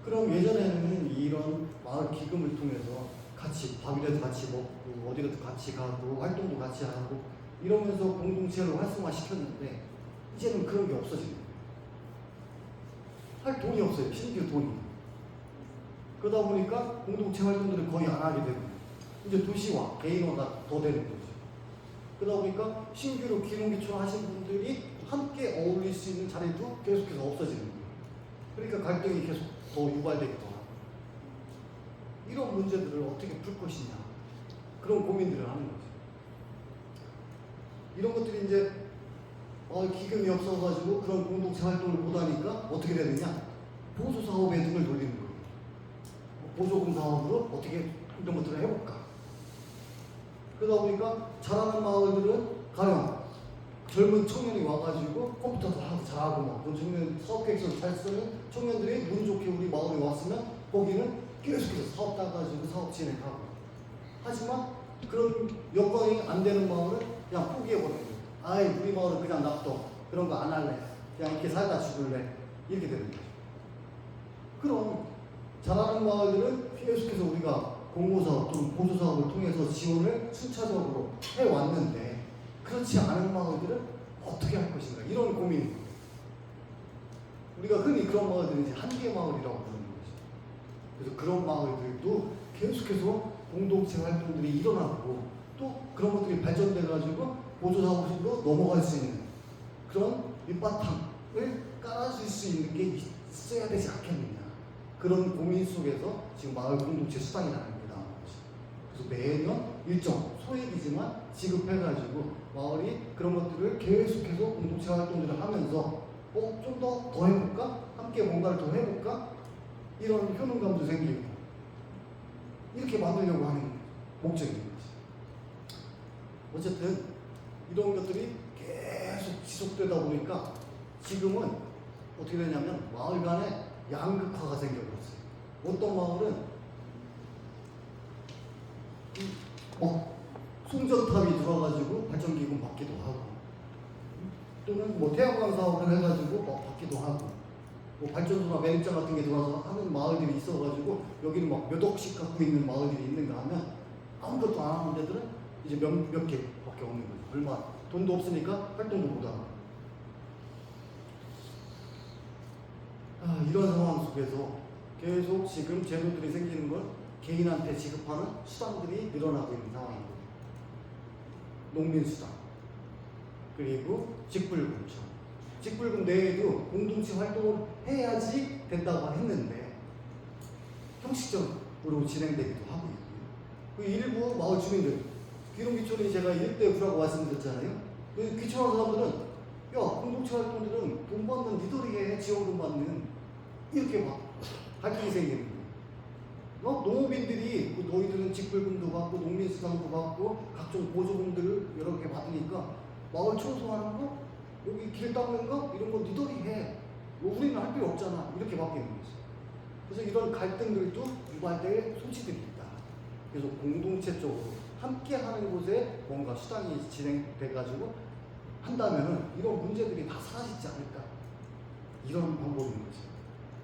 그럼 예전에는 이런 마을 기금을 통해서 같이 밥이라도 같이 먹고 어디라도 같이 가고 활동도 같이 하고 이러면서 공동체를 활성화시켰는데 이제는 그런 게 없어지는 거예요. 할 돈이 없어요. 심지어 돈이. 그러다 보니까 공동체 활동들을 거의 안 하게 되고 이제 도시화, 개인화가 더 되는 거죠. 그러다 보니까 신규로 귀농귀촌 하신 분들이 함께 어울릴 수 있는 자리도 계속해서 없어지는 거예요. 그러니까 갈등이 계속 더 유발되기도 하고 이런 문제들을 어떻게 풀 것이냐 그런 고민들을 하는 거죠. 이런 것들이 이제 기금이 없어가지고 그런 공동체 활동을 못하니까 어떻게 되느냐, 보수 사업에 등을 돌리는 거예요. 보조금 사업으로 어떻게 이런 것들을 해볼까. 그러다 보니까 잘하는 마을들은 가령 젊은 청년이 와가지고 컴퓨터도 하고 잘하고 막 청년 사업 계획서를 잘 쓰는 청년들이 운 좋게 우리 마을에 왔으면 거기는 계속해서 사업 따가지고 사업 진행하고, 하지만 그런 여건이 안 되는 마을은 그냥 포기해버려요. 아이 우리 마을은 그냥 놔둬, 그런 거 안 할래, 그냥 이렇게 살다 죽을래, 이렇게 되는 거죠. 그럼 잘하는 마을들은 계속해서 우리가 공모사업 또는 보조사업을 통해서 지원을 순차적으로 해왔는데, 그렇지 않은 마을들은 어떻게 할 것인가, 이런 고민입니다. 우리가 흔히 그런 마을들은 이제 한계 마을이라고 부르는 거죠. 그래서 그런 마을들도 계속해서 공동체 활동들이 일어나고 또 그런 것들이 발전돼가지고 보조사업으로 넘어갈 수 있는 그런 밑바탕을 깔아줄 수 있는 게 있어야 되지 않겠느냐, 그런 고민 속에서 지금 마을 공동체 수당이라는 게 나온 거죠. 그래서 매년 일정 소액이지만 지급해가지고 마을이 그런 것들을 계속해서 공동체 활동들을 하면서 좀 더 해볼까? 함께 뭔가를 더 해볼까? 이런 효능감도 생기고 이렇게 만들려고 하는 목적인 거지. 어쨌든 이런 것들이 계속 지속되다 보니까 지금은 어떻게 되냐면 마을 간에 양극화가 생겨버렸어요. 어떤 마을은 송전탑이 들어와가지고 발전기구 받기도 하고, 또는 뭐 태양광 사업을 해가지고 받기도 하고, 뭐 발전소나 매립장 같은 게 들어와서 하는 마을들이 있어가지고 여기는 막 몇 억씩 갖고 있는 마을들이 있는가 하면 아무것도 안 하는 데들은 이제 몇 개밖에 없는 거죠. 얼마 돈도 없으니까 활동도 못하고. 이런 상황 속에서 계속 지금 제도들이 생기는 건 개인한테 지급하는 수당들이 늘어나고 있는 상황이거든요. 농민수당, 그리고 직불금처럼. 직불금 내에도 공동체 활동을 해야지 된다고 했는데 형식적으로 진행되기도 하고 있고요. 그 일부 마을 주민들, 귀농귀촌이 제가 일대구라고 말씀드렸잖아요. 그 귀촌한 사람들은 야, 공동체 활동들은 돈 받는 니들이 해, 지원금 받는, 이렇게 막 갈등이 생기는 거예요. 농업인들이 너희들은 직불금도 받고 농민수당도 받고 각종 보조금들을 여러 개 받으니까 마을 청소하는 거, 여기 길 닦는 거, 이런 거 니들이 해. 우리는 할 필요 없잖아. 이렇게 바뀌는 거죠. 그래서 이런 갈등들도 유발될 소지들이 있다. 그래서 공동체 쪽으로 함께 하는 곳에 뭔가 수당이 진행돼가지고 한다면은 이런 문제들이 다 사라지지 않을까. 이런 방법인 거죠.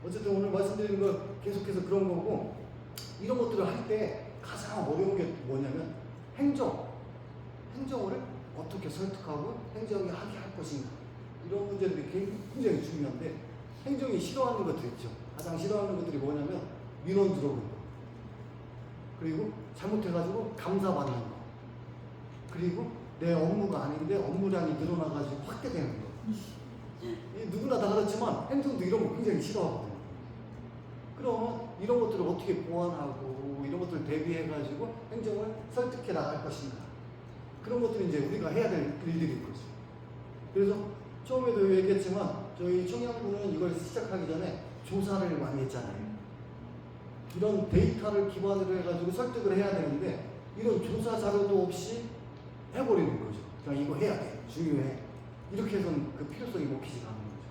어쨌든 오늘 말씀드리는 건 계속해서 그런 거고, 이런 것들을 할 때 가장 어려운 게 뭐냐면 행정을 어떻게 설득하고 행정이 하게 할 것인가, 이런 문제들이 굉장히 중요한데, 행정이 싫어하는 것도 있죠. 가장 싫어하는 것들이 뭐냐면 민원 들어오는 거, 그리고 잘못해가지고 감사받는 거, 그리고 내 업무가 아닌데 업무량이 늘어나가지고 확대되는 거. 누구나 다 그렇지만 행정도 이런 거 굉장히 싫어하거든요. 그러면 이런 것들을 어떻게 보완하고 이런 것들을 대비해가지고 행정을 설득해 나갈 것인가, 그런 것들이 이제 우리가 해야 될 일들인 거죠. 그래서 처음에도 얘기했지만 저희 청양부는 이걸 시작하기 전에 조사를 많이 했잖아요. 이런 데이터를 기반으로 해가지고 설득을 해야 되는데 이런 조사 자료도 없이 해버리는 거죠. 그냥 이거 해야 돼, 중요해, 이렇게 해서는 그 필요성이 먹히지가 않는 거죠.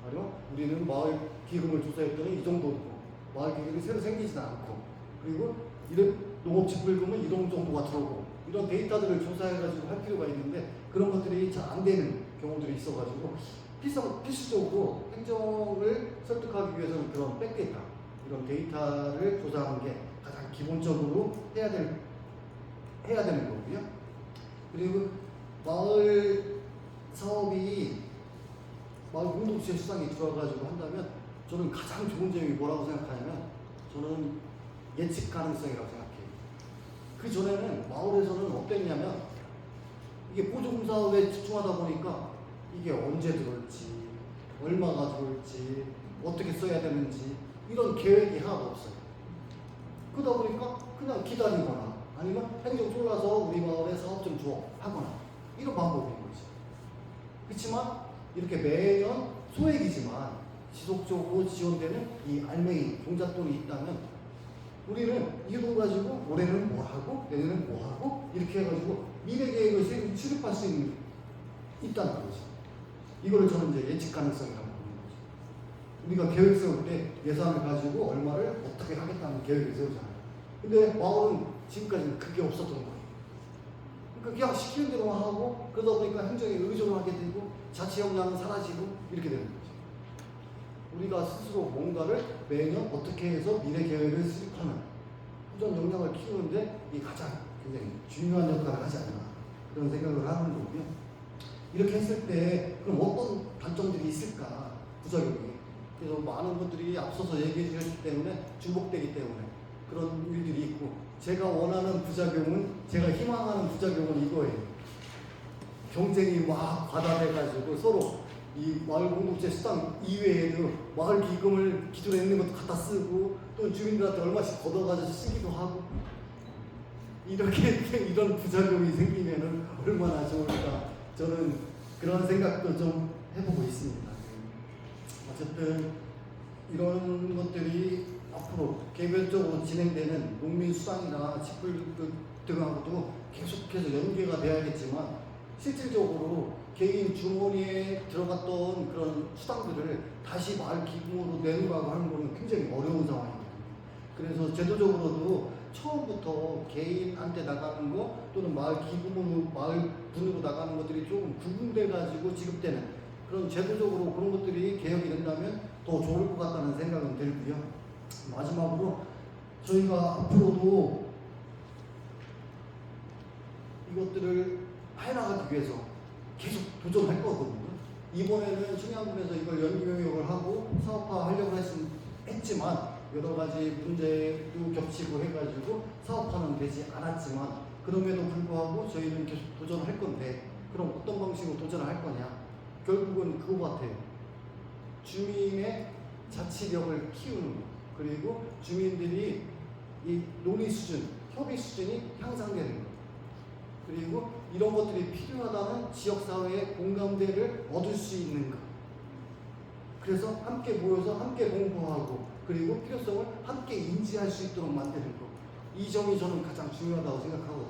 바로 우리는 마을 기금을 조사했더니 이 정도고, 마을 기금이 새로 생기지도 않고, 그리고 이런 농업직불금은 이런 정도가 들어오고, 이런 데이터들을 조사해가지고 할 필요가 있는데 그런 것들이 잘 안 되는 경우들이 있어가지고 필수적으로 행정을 설득하기 위해서는 그런 백데이터, 이런 데이터를 조사하는 게 가장 기본적으로 해야 되는 거고요. 그리고 마을 사업이 마을 공동체 수당이 들어가지고 한다면 저는 가장 좋은 점이 뭐라고 생각하냐면, 저는 예측 가능성이라고 생각해요. 그 전에는 마을에서는 어땠냐면 이게 보조금 사업에 집중하다 보니까 이게 언제 들어올지, 얼마가 들어올지, 어떻게 써야 되는지 이런 계획이 하나도 없어요. 그러다 보니까 그냥 기다리거나 아니면 행정 졸라서 우리 마을에 사업 좀 줘 하거나, 이런 방법인 거지. 그렇지만 이렇게 매년 소액이지만 지속적으로 지원되는 이 알맹이 종잣돈이 있다면 우리는 이 돈 가지고 올해는 뭐 하고 내년에는 뭐 하고 이렇게 해가지고 미래 계획을 수립할 수 있다는 거죠. 이거를 저는 이제 예측 가능성이라고 보는 거죠. 우리가 계획 세울 때 예산을 가지고 얼마를 어떻게 하겠다는 계획을 세우잖아요. 근데 마을은 지금까지는 그게 없었던 거예요. 그러니까 그냥 시키는 대로만 하고 그러다 보니까 행정에 의존하게 되고 자치 역량은 사라지고 이렇게 되는 거죠. 우리가 스스로 뭔가를 매년 어떻게 해서 미래 계획을 수립하는 후전 역량을 키우는데 이게 가장 굉장히 중요한 역할을 하지 않나 그런 생각을 하는 거고요. 이렇게 했을 때 그럼 어떤 단점들이 있을까 부작용이. 그래서 많은 분들이 앞서서 얘기해 주셨기 때문에 중복되기 때문에 그런 일들이 있고 제가 원하는 부작용은 제가 희망하는 부작용은 이거예요. 경쟁이 막 과다돼가지고 서로 이 마을 공동체 수당 이외에도 마을 기금을 기존에 있는 것도 갖다 쓰고 또 주민들한테 얼마씩 걷어가지고 쓰기도 하고 이렇게 이런 부작용이 생기면은 얼마나 좋을까 저는 그런 생각도 좀 해보고 있습니다. 어쨌든 이런 것들이 앞으로 개별적으로 진행되는 농민 수당이나 직불 등하고도 계속해서 연계가 돼야겠지만 실질적으로 개인 주머니에 들어갔던 그런 수당들을 다시 마을 기금으로 내놓으라고 하는 것은 굉장히 어려운 상황이거든요. 그래서 제도적으로도 처음부터 개인한테 나가는 거 또는 마을 기금으로 마을 분으로 나가는 것들이 조금 구분돼 가지고 지급되는 그런 제도적으로 그런 것들이 개혁이 된다면 더 좋을 것 같다는 생각은 들고요. 마지막으로 저희가 앞으로도 이것들을 해나가기 위해서 계속 도전할 거거든요. 이번에는 청양군에서 이걸 연기교육을 하고 사업화하려고 했지만 여러 가지 문제도 겹치고 해가지고 사업화는 되지 않았지만 그럼에도 불구하고 저희는 계속 도전할 건데 그럼 어떤 방식으로 도전을 할 거냐? 결국은 그거 같아요. 주민의 자치력을 키우는 거 그리고 주민들이 이 논의 수준, 협의 수준이 향상되는 거 그리고 이런 것들이 필요하다는 지역사회의 공감대를 얻을 수 있는 것 그래서 함께 모여서 함께 공부하고 그리고 필요성을 함께 인지할 수 있도록 만드는 것 이 점이 저는 가장 중요하다고 생각하거든요.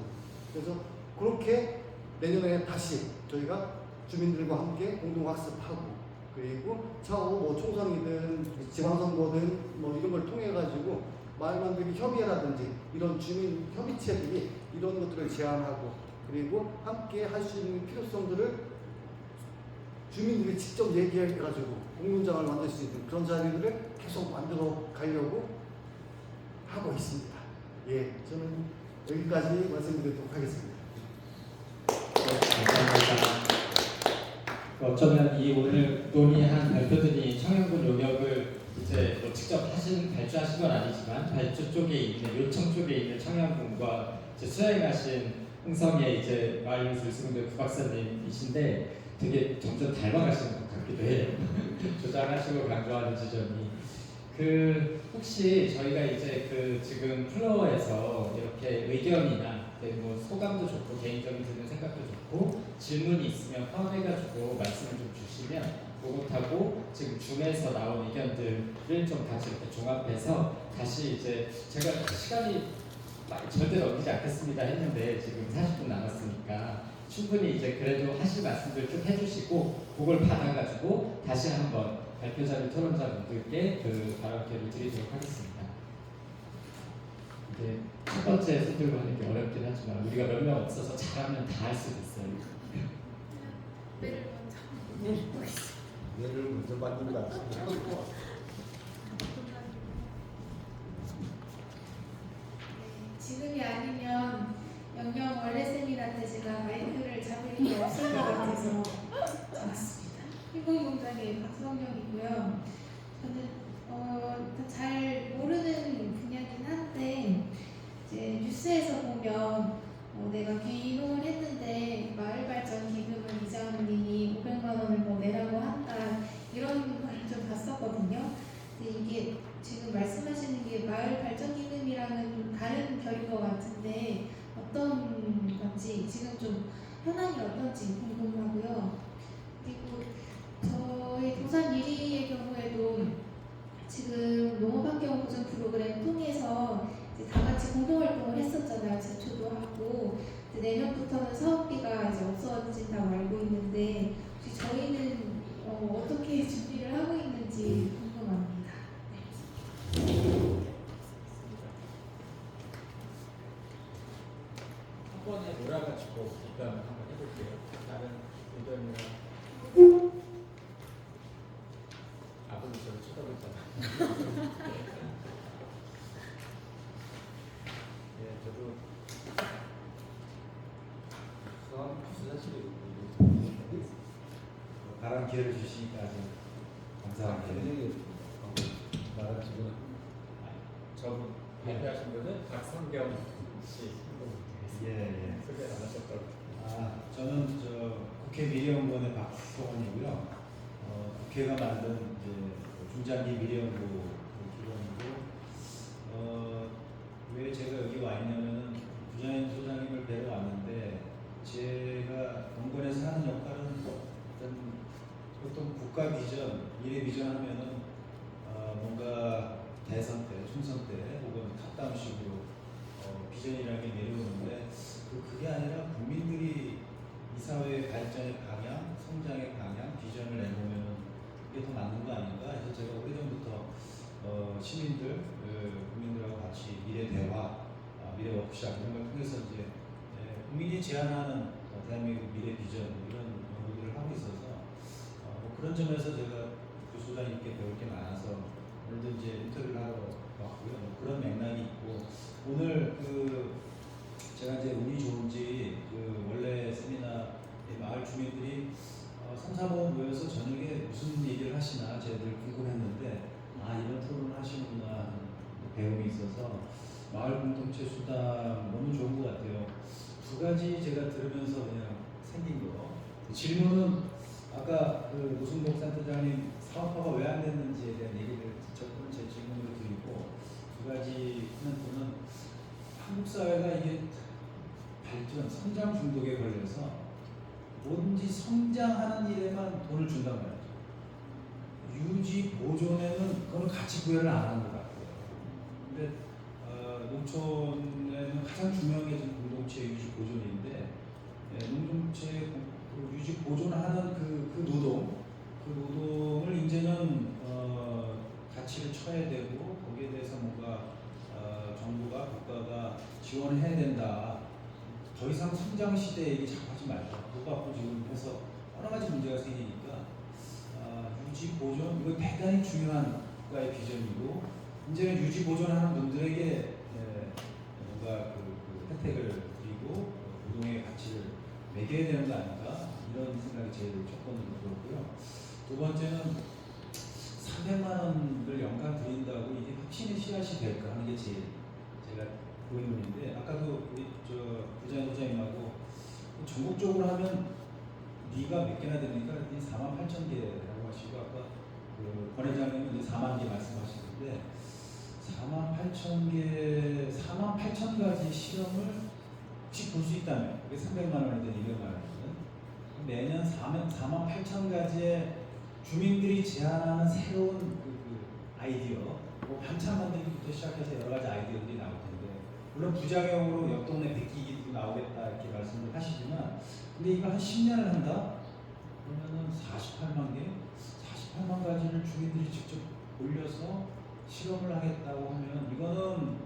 그래서 그렇게 내년에 다시 저희가 주민들과 함께 공동학습하고 그리고 차후 뭐 총선이든 지방선거든 뭐 이런 걸 통해 가지고 마을 만들기 협의회라든지 이런 주민 협의체들이 이런 것들을 제안하고 그리고 함께 할 수 있는 필요성들을 주민들이 직접 얘기해 가지고 공론장을 만들 수 있는 그런 자리들을 계속 만들어 가려고 하고 있습니다. 예, 저는 여기까지 말씀드리도록 하겠습니다. 네, 감사합니다. 어쩌면 이 오늘 논의한 발표들이 청양군 용역을 이제 뭐 직접 발주하신 건 아니지만 발주 쪽에 있는 요청 쪽에 있는 청양군과 이제 수행하신 흥성의 이제 마을미술수공대 부박사님이신데 되게 점점 닮아가시는 것 같기도 해요. 조장하시고 강조하는 지점이 혹시 저희가 이제 지금 플로어에서 이렇게 의견이나 뭐 소감도 좋고 개인적인 드는 생각도 좋고 질문이 있으면 포함해가지고 말씀을 좀 주시면 그것하고 지금 줌에서 나온 의견들을 좀 같이 이렇게 종합해서 다시 이제 제가 시간이 절대 넘기지 않겠습니다 했는데 지금 40분 남았으니까 충분히 이제 그래도 하실 말씀들 쭉 해주시고 그걸 받아가지고 다시 한번 발표자 및 토론자분들께 발언 기회를 드리도록 하겠습니다. 이제 첫 번째 손들고 하는 게 어렵긴 하지만 우리가 몇 명 없어서 잘하면 다 할 수도 있어요. 얘를 먼저 받는다. 지금이 아니면 영영 원래쌤이한테 제가 마이크를 잡을 일이 없을 것 같아서 잡았습니다. 희곡공장의 박성경이고요. 저는 잘 모르는 분야긴 한데 이제 뉴스에서 보면 내가 귀농을 했는데 마을발전기금을 이장님이 500만 원을 뭐 내라고 한다 이런 걸 좀 봤었거든요. 근데 이게 지금 말씀하시는 게 마을발전기금이랑은 좀 다른 결인 것 같은데 어떤 건지 지금 좀 현황이 어떤지 궁금하고요. 그리고 저희 도산 1위의 경우에도 지금 농업환경 보전 프로그램 통해서 이제 다 같이 공동활동을 했었잖아요. 제초도 하고 이제 내년부터는 사업비가 이제 없어진다고 알고 있는데 혹시 저희는 어떻게 준비를 하고 있는지 궁금합니다. 한 번에 몰아가지고 일단 한번 해볼게요. 다른 의견이나 아버지 저를 쳐다보잖아. 예, 저도 우선 사실 다른 기회를 주시니까 아주 감사합니다. 말하시고 저분 발표하신 분은 박성경 씨 예. 소개 안 하셨더라고요. 저는 국회 미래연구원의 박성원이고요. 국회가 만든 이제 중장기 미래연구 기관이고, 왜 제가 여기 와 있냐면은 부장님 소장님을 뵈러 왔는데, 제가 연구원에서 하는 역할은 보통 국가 비전, 미래 비전 하면은 뭔가 대선 때, 총선 때 혹은 탑다운식으로 비전이라는 게 내려오는데 그게 아니라 국민들이 이 사회의 발전의 방향, 성장의 방향, 비전을 내보면 이게 더 맞는 거 아닌가 해서 제가 오래전부터 시민들, 국민들하고 같이 미래 대화, 미래 워크샵 이런 걸 통해서 이제 국민이 제안하는 대한민국 미래 비전 이런 연구들을 하고 있어서 그런 점에서 제가 교수단님께 배울 게 많아서 오늘도 이제 인터뷰를 하러 왔고요. 그런 맥락이 있고 오늘 제가 이제 운이 좋은지 원래 세미나 마을 주민들이 3, 4번 모여서 저녁에 무슨 얘기를 하시나 저희들 궁금했는데 이런 토론을 하시는구나 하는 배움이 있어서 마을 공동체 수당 너무 좋은 것 같아요. 두 가지 제가 들으면서 그냥 생긴 거 질문은 아까 노승복 센터장님 사업화가 왜 안 됐는지에 대한 얘기를 첫 번째 질문으로 드리고 두 가지 코멘트는 한국 사회가 이게 발전, 성장 중독에 걸려서 뭐든지 성장하는 일에만 돈을 준단 말이죠. 유지, 보존에는 그걸 같이 구애를 안 하는 것 같아요. 근데 농촌에는 가장 중요한 게 공동체 유지, 보존인데 농동체 유지, 보존하는 그 노동을 이제는 가치를 쳐야 되고 거기에 대해서 뭔가 정부가 국가가 지원을 해야 된다. 더 이상 성장 시대 얘기 자꾸 하지 말자. 그거 갖고 지금 해서 여러 가지 문제가 생기니까 유지 보존 이거 대단히 중요한 국가의 비전이고 이제는 유지 보존하는 분들에게 뭔가 그 혜택을 드리고 노동의 가치를 매겨야 되는 거 아닌가 이런 생각이 제일 첫 번째로 들었고요. 두 번째는 300만 원을 연간 드린다고 이게 혁신의 씨앗이 될까 하는 게 제일 제가 의문인데 아까도 우리 부장님하고 전국적으로 하면 네가 몇 개나 됩니까? 48,000개라고 하시고 아까 권 회장님은 이제 4만 개 말씀하시는데 48,000개, 48,000가지 실험을 혹시 볼 수 있다면 그게 300만 원이든 200만 원이든 매년 48,000가지의 주민들이 제안하는 새로운 아이디어, 뭐 반찬 만들기부터 시작해서 여러 가지 아이디어들이 나올 텐데 물론 부작용으로 옆 동네 베끼기도 나오겠다 이렇게 말씀을 하시지만 근데 이거 한 10년을 한다? 그러면은 48만 개? 48만 가지를 주민들이 직접 올려서 실험을 하겠다고 하면 이거는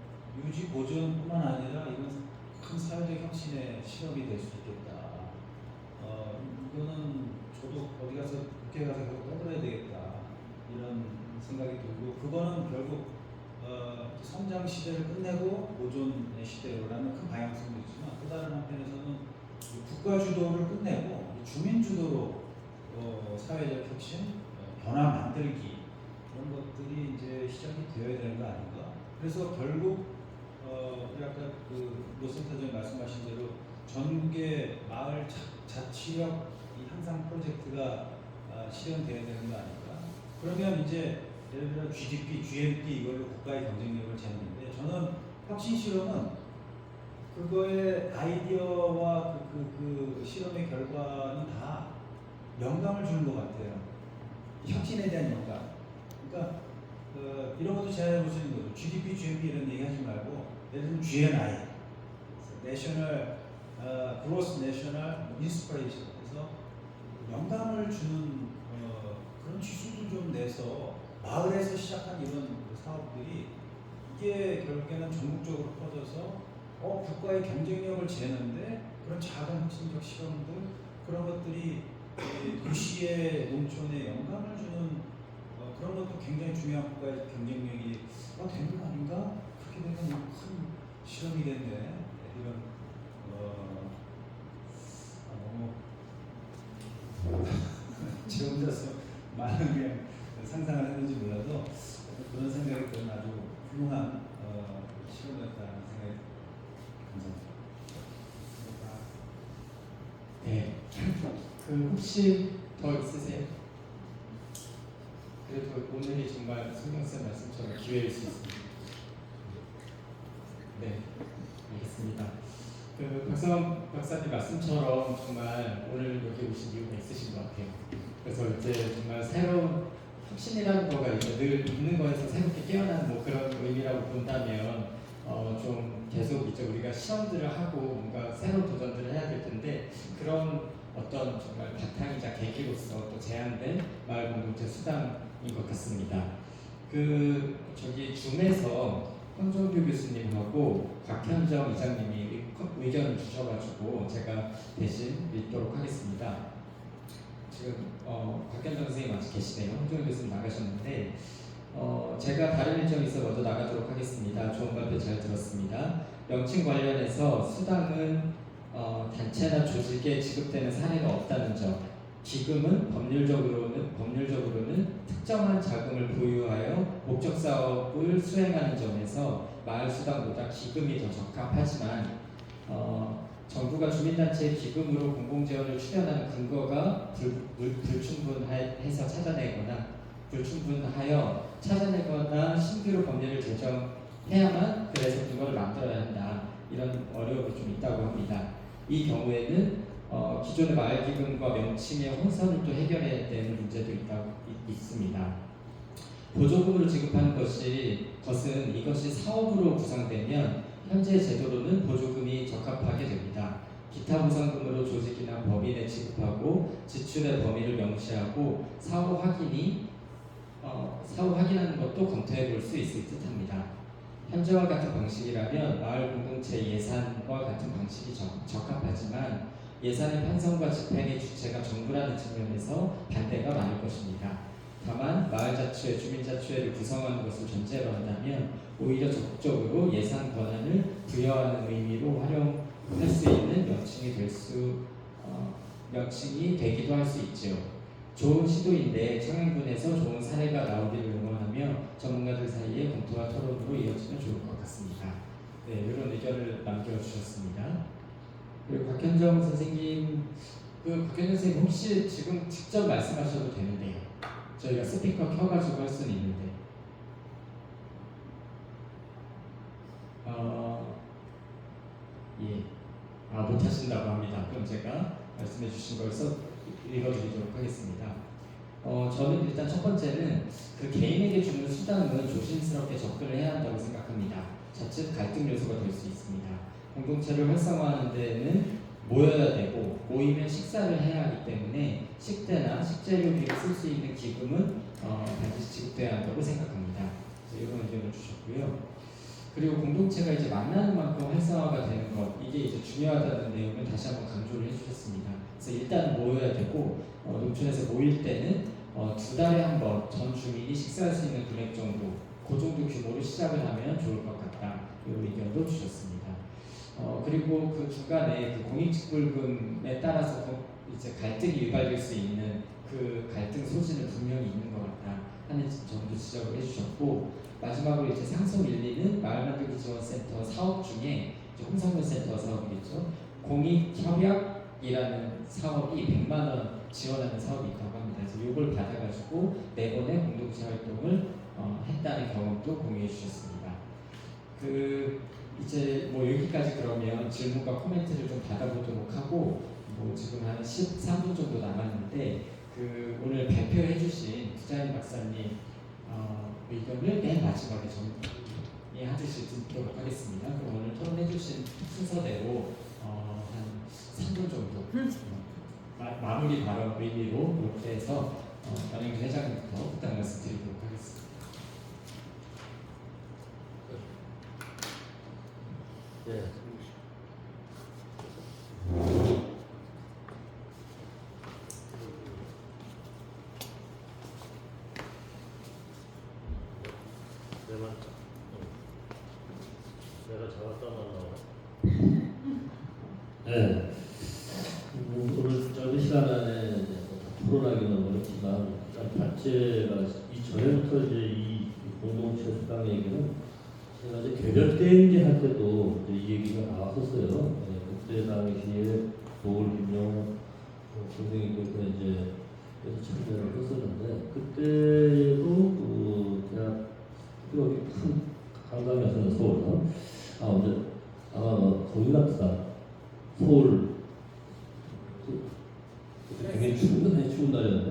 유지 보존뿐만 아니라 이건 큰 사회적 혁신의 실험이 될 수 있겠다. 이거는 저도 어디 가서 국회 가서 계속 떠들어야 되겠다 이런 생각이 들고 그거는 결국 성장 시대를 끝내고 보존의 시대로라는 큰 방향성도 있지만 또 다른 한편에서는 국가 주도를 끝내고 주민 주도로 사회적 혁신, 변화 만들기 이런 것들이 이제 시작이 되어야 되는 거 아닌가? 그래서 결국 아까 노 센터장님 말씀하신 대로 전국의 마을 자치력 이 향상 프로젝트가 실현돼야 되는 거 아닌가? 그러면 이제 예를 들어 GDP, GNP 이걸로 국가의 경쟁력을 재는데 저는 혁신 실험은 그거의 아이디어와 그 실험의 결과는 다 영감을 주는 것 같아요. 혁신에 대한 영감. 그러니까 이런 것도 제안해 볼 수 있는 거죠. GDP, GNP 이런 얘기 하지 말고 예를 들면 GNI, 내셔널 그로스 내셔널 인스피레이션, 그래서 영감을 주는 그런 지수도 좀 내서 마을에서 시작한 이런 사업들이 이게 결국에는 전국적으로 퍼져서 국가의 경쟁력을 재는데 그런 작은 혁신적 실험들 그런 것들이 도시의 농촌에 영감을 주는 그런 것도 굉장히 중요한 국가의 경쟁력이 되는 거 아닌가? 그렇게 되면 너무 큰 실험이겠네. 이런 너무 제가 혼자서 많은 그냥 상상을 했는지 몰라도 그런 생각이 드는 아주 훌륭한 실험이었다는 생각이 감사합니다. 네. 그 혹시 더 있으세요? 그래도 오늘이 정말 송경쌤 말씀처럼 기회일 수 있습니다. 네, 알겠습니다. 그 박성원 박사님 말씀처럼 정말 오늘 여기 오신 이유가 있으신 것 같아요. 그래서 이제 정말 새로운 혁신이라는 거가 이제 늘 있는 거에서 새롭게 깨어나는 뭐 그런 의미라고 본다면 좀 계속 이제 우리가 시험들을 하고 뭔가 새로운 도전들을 해야 될 텐데 그런 어떤 정말 바탕이자 계기로서 또 제안된 마을 공동체 수당인 것 같습니다. 그 저기 줌에서 황정규 교수님하고 곽현정 이장님이 의견을 주셔가지고 제가 대신 읽도록 하겠습니다. 지금 곽현정 선생님 아직 계시네요. 황정규 교수님 나가셨는데 제가 다른 일정이 있어 먼저 나가도록 하겠습니다. 좋은 발표 잘 들었습니다. 명칭 관련해서 수당은 단체나 조직에 지급되는 사례가 없다는 점, 기금은 법률적으로는 특정한 자금을 보유하여 목적 사업을 수행하는 점에서 마을 수당보다 기금이 더 적합하지만 정부가 주민단체의 기금으로 공공재원을 출연하는 근거가 불충분하여 찾아내거나 신규로 법률을 제정해야만 그래서 근거를 만들어야 한다. 이런 어려움이 좀 있다고 합니다. 이 경우에는 기존의 마을기금과 명칭의 혼선을 또 해결해야 되는 문제도 있습니다. 보조금으로 지급하는 것은 이것이 사업으로 구성되면 현재 제도로는 보조금이 적합하게 됩니다. 기타 보상금으로 조직이나 법인에 지급하고 지출의 범위를 명시하고 사후 확인하는 것도 검토해 볼 수 있을 듯합니다. 현재와 같은 방식이라면 마을 공동체 예산과 같은 방식이 적합하지만 예산의 편성과 집행의 주체가 정부라는 측면에서 반대가 많을 것입니다. 다만 마을자치회, 주민자치회를 구성하는 것을 전제로 한다면 오히려 적극적으로 예산 권한을 부여하는 의미로 활용할 수 있는 명칭이 되기도 할 수 있지요. 좋은 시도인데 청양군에서 좋은 사례가 나오기를 응원하며 전문가들 사이에 검토와 토론으로 이어지면 좋을 것 같습니다. 네, 이런 의견을 남겨주셨습니다. 그리고 곽현정 선생님, 혹시 지금 직접 말씀하셔도 되는데요. 저희가 스피커 켜가지고 할 수는 있는데. 못하신다고 합니다. 그럼 제가 말씀해주신 걸 읽어드리도록 하겠습니다. 저는 일단 첫 번째는 그 개인에게 주는 수당은 조심스럽게 접근을 해야 한다고 생각합니다. 자칫 갈등 요소가 될 수 있습니다. 공동체를 활성화하는 데는 모여야 되고 모이면 식사를 해야 하기 때문에 식대나 식재료비를 쓸 수 있는 기금은 반드시 지급돼야 한다고 생각합니다. 이런 의견을 주셨고요. 그리고 공동체가 이제 만나는 만큼 활성화가 되는 것, 이게 이제 중요하다는 내용을 다시 한번 강조를 해주셨습니다. 그래서 일단 모여야 되고 농촌에서 모일 때는 2달에 한 번 전 주민이 식사할 수 있는 금액 정도, 그 정도 규모로 시작을 하면 좋을 것 같다. 이 의견도 주셨습니다. 그리고 그 중간에 그 공익직불금에 따라서 이제 갈등이 유발될 수 있는 그 갈등 소지는 분명히 있는 것 같다 하는 점도 지적을 해주셨고, 마지막으로 이제 상속 1, 2는 마을만들기 지원센터 사업 중에 홍성문 센터 사업이겠죠. 공익협약이라는 사업이 100만 원 지원하는 사업이 있다고 합니다. 그래서 이걸 받아가지고 4번의 공동체 활동을 했다는 경험도 공유해 주셨습니다. 이제 여기까지 그러면 질문과 코멘트를 좀 받아보도록 하고, 지금 한 13분 정도 남았는데 오늘 발표해 주신 부자인 박사님 의견을 맨 마지막에 드리도록 하겠습니다. 그럼 오늘 토론해주신 순서대로 한 3분 정도 마무리 발언 의미로 이렇게 해서 변영진 회장님부터 부탁 말씀 드리도록 하겠습니다. 네. 내가 잡았다 네. 오늘 짧은 시간 안에 토론하기는 어렵지만 일단 자체가 이전에부터 이제 이 공동체 수당 얘기는 제가 이제 개별 할 때도 이 얘기가 나왔었어요. 네, 그때 당시에 도울 김용 선생님께서 이제 그래서 참여를 했었는데 그때도 그 대학 여기 큰 강남에서는 서울 아마 거기 같다 서울 굉장히 추운 날이었는데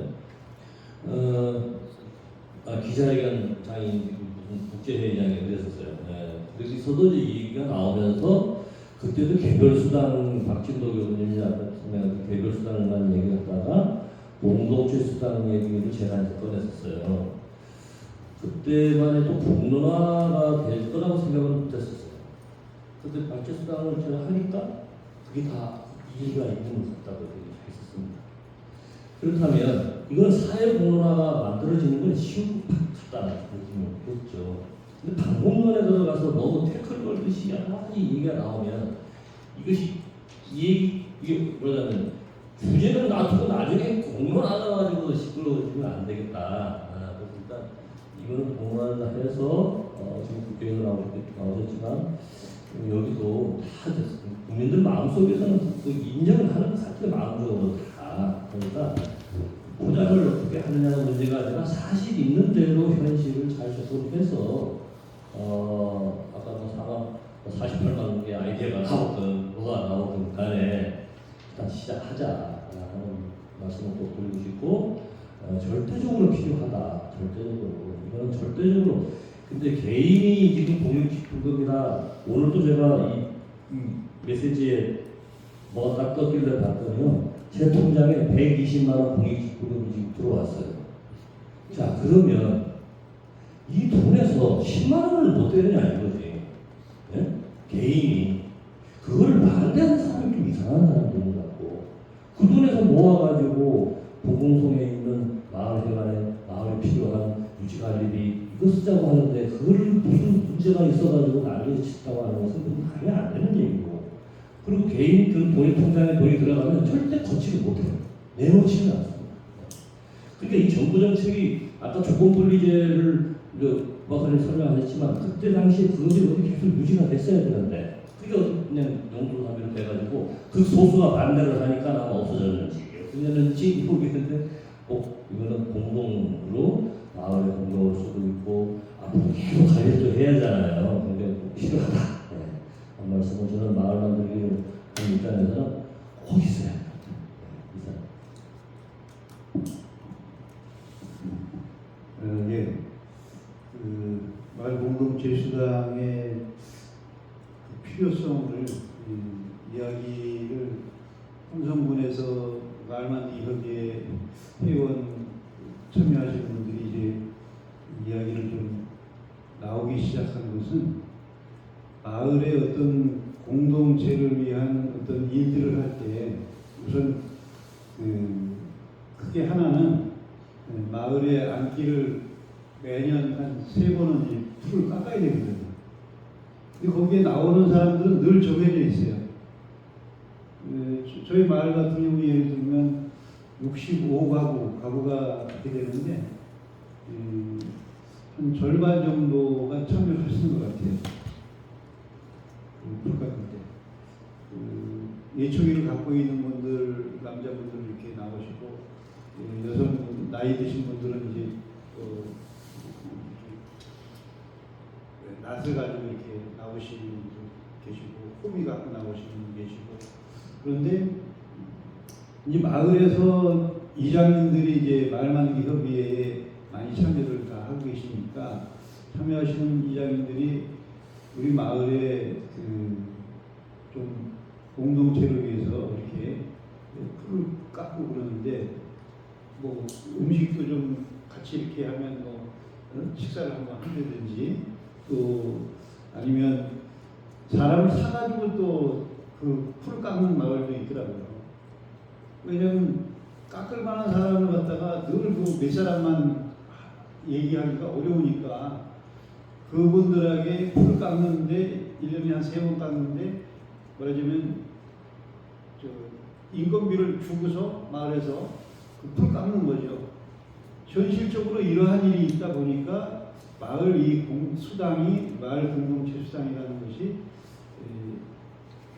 기자회견장이 무슨 국제회의장에 그랬었어요. 네. 그래서도 이제 얘기가 나오면서 그때도 개별수당 박진도 교수님이 아까 설명한 개별수당만 얘기했다가 공동체 수당 얘기를 제가 이제 꺼냈었어요. 그때만 해도 공론화가 될 거라고 생각은 못했었어요. 그때 박제수당을 제가 하니까 그게 다 이해가 있는 것 같다고 했었습니다. 그렇다면 이건 사회 공론화가 만들어지는 건 쉬운 것 같다는 느낌을 했죠. 근데 방법론에 들어가서 너무 태클 걸듯이 이 얘기가 나오면 이것이 이게 뭐냐면 주제는 놔두고 나중에 공론화 나와가지고 시끄러워지면 안 되겠다. 그래서 일단 이거는 공론화를 해서 지금 국회에서 나오셨지만 여기도 다 국민들 마음속에서는 인정을 하는 것 같아요. 마음적으로 다. 그러니까 포장을 어떻게 하느냐는 문제가 아니라 사실 있는 대로 현실을 잘 접근해서 아까 뭐 48만 개의 아이디어가 나오든 뭐가 나오든 간에 일단 시작하자라는 말씀을 꼭 드리고 싶고 절대적으로 필요하다. 이거는 절대적으로. 근데 개인이 지금 공익기금이나 오늘도 제가 이 메시지에 뭐가 딱 떴길래 봤더니요. 제 통장에 120만 원 공익기금이 지금 들어왔어요. 자, 그러면 이 돈에서 10만 원을 못 되느냐 이거지. 네? 개인이 그걸 반대하는 사람이 좀 이상한 사람인 것 같고 그 돈에서 모아가지고 보건소에 있는 마을에 필요한 유지관리비 이거 쓰자고 하는데 그걸 무슨 문제가 있어가지고 난리를 치다고 하는 것은 말이 안 되는 얘기고 그리고 개인 그 돈이 통장에 돈이 들어가면 절대 거치를 못해요. 내놓지는 않습니다. 그러니까 이 정부 정책이 아까 조건분리제를 박사님 설명하셨지만 그때 당시에 그것이 계속 유지가 됐어야 되는데 그게 그냥 용도사비로 돼가지고 그 소수가 반대를 하니까 아마 없어졌는지 어떻게 모르겠는데 이거는 공동으로 마을의 공동으로 쓰고 있고 앞으로 계속 관리도 해야 하잖아요. 근데 필요하다. 네. 그 말씀은 저는 마을 만들기를 하는 입장에서는 꼭 있어야 합니다. 예. 마을 공동체 수당의 필요성을 이야기를 홍성군에서 마을만들기 협의회 회원 참여하시는 분들이 이제 이야기를 좀 나오기 시작한 것은 마을의 어떤 공동체를 위한 어떤 일들을 할 때 우선 크게 하나는 마을의 안기를 매년 한 3번은 풀을 깎아야 되거든요. 근데 거기에 나오는 사람들은 늘 정해져 있어요. 저희 마을 같은 경우 예를 들면 65가구가 이렇게 되는데 한 절반 정도가 참여를 하시는 것 같아요. 풀 깎을 때. 예초기를 갖고 있는 분들, 남자분들 이렇게 나오시고 여성 나이 드신 분들은 이제 낯을 가지고 이렇게 나오시는 분들 계시고 호미 갖고 나오시는 분 계시고 그런데 이제 마을에서 이장님들이 이제 마을만들기 협의회에 많이 참여를 다 하고 계시니까 참여하시는 이장님들이 우리 마을의 좀 공동체를 위해서 이렇게 풀을 깎고 그러는데 뭐 음식도 좀 같이 이렇게 하면 뭐 식사를 한번 한다든지 또 아니면 사람을 사가지고 또 그 풀을 깎는 마을도 있더라고요. 왜냐면 깎을 만한 사람을 갖다가 늘 그 몇 사람만 얘기하기가 어려우니까 그분들에게 풀을 깎는데 1년에 한 3번 깎는데 말하자면 인건비를 주고서 마을에서 그 풀 깎는 거죠. 현실적으로 이러한 일이 있다 보니까 마을 수당이 마을 공동체 수당이라는 것이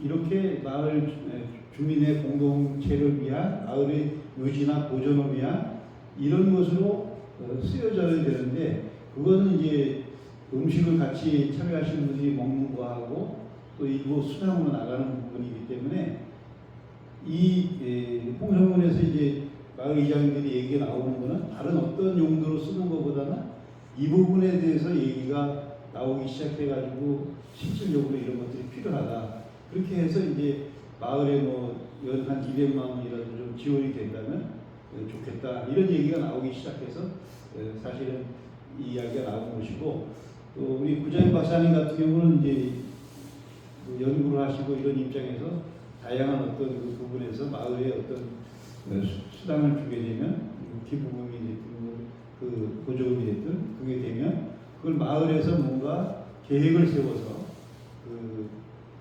이렇게 마을 주민의 공동체를 위한 마을의 유지나 보존을 위한 이런 것으로 쓰여져야 되는데 그거는 이제 음식을 같이 참여하시는 분들이 먹는 거하고 또 일부 수당으로 나가는 부분이기 때문에 이 홍성문에서 이제 마을 이장님들이 얘기가 나오는 거는 다른 어떤 용도로 쓰는 것보다는 이 부분에 대해서 얘기가 나오기 시작해가지고 실질적으로 이런 것들이 필요하다. 그렇게 해서 이제 마을에 뭐 연 한 200만 원이라도 좀 지원이 된다면 좋겠다. 이런 얘기가 나오기 시작해서 사실은 이 이야기가 나온 것이고 또 우리 구자인 박사님 같은 경우는 이제 연구를 하시고 이런 입장에서 다양한 어떤 그 부분에서 마을에 어떤 수당을 주게 되면 기부금이 됐든 그 보조금이 됐든 그게 되면 그걸 마을에서 뭔가 계획을 세워서 그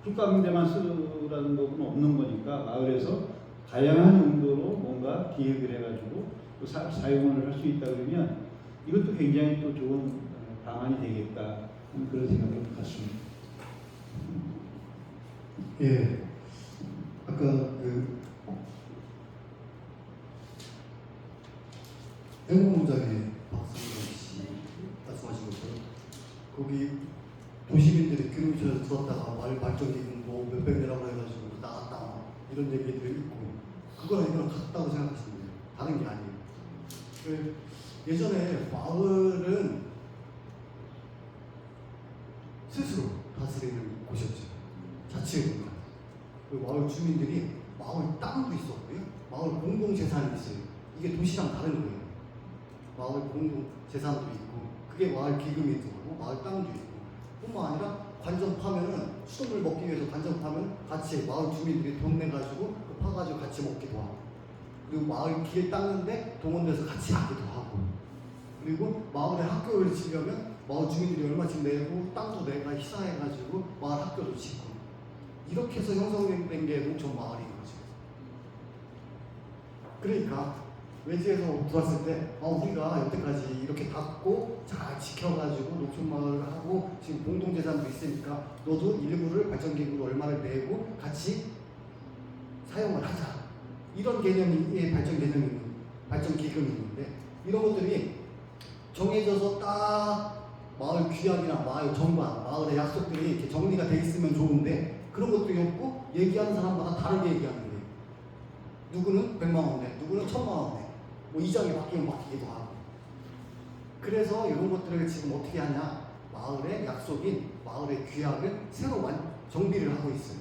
풀깎는 쓰라는 부분은 없는 거니까 마을에서 다양한 용도로 뭔가 기획을 해가지고 또 사용을 할 수 있다 그러면 이것도 굉장히 또 좋은 방안이 되겠다 하는 그런 생각을 갖습니다. 예. 아까 그 행복농장의 박성경 씨 말씀하신 것처럼 거기 도시민들이 기름쳐서 들었다가 마을 발전기금 뭐 몇백 대라고 해가지고 나갔다 이런 얘기들이 있고 그거랑 이거랑 같다고 생각하시면 돼요. 다른 게 아니에요. 그 예전에 마을은 스스로 다스리는 곳이었죠. 자치구가. 그 마을 주민들이 마을 땅도 있었고요. 마을 공동재산이 있어요. 이게 도시랑 다른 거예요. 마을 공동재산도 있고 그게 마을 기금이 들어가고 마을 땅도 있고 뿐만 아니라 관전 파면은 수돗물 먹기 위해서 관전 파면 같이 마을 주민들이 돈 내가지고 파가지고 같이 먹기도 하고 그리고 마을 길 닦는데 동원돼서 같이 하기도 하고 그리고 마을에 학교를 지려면 마을 주민들이 얼마씩 내고 땅도 내가 희사해가지고 마을 학교도 짓고 이렇게 해서 형성된 게 농촌 마을인 거죠. 그러니까 외지에서 들어왔을 때 우리가 여태까지 이렇게 닦고 잘 지켜가지고 농촌 마을을 하고 지금 공동재산도 있으니까 너도 일부를 발전기금으로 얼마를 내고 같이 사용을 하자. 이런 개념이 발전기금이 있는데 이런 것들이 정해져서 딱 마을 규약이나 마을 정관, 마을의 약속들이 이렇게 정리가 돼 있으면 좋은데 그런 것들이 없고 얘기하는 사람마다 다르게 얘기하는 거예요. 누구는 100만 원 내, 누구는 1000만 원 내. 뭐 이장이 바뀌면 바뀌기도 하고. 그래서 이런 것들을 지금 어떻게 하냐? 마을의 약속인 마을의 규약을 새로 정비를 하고 있어요.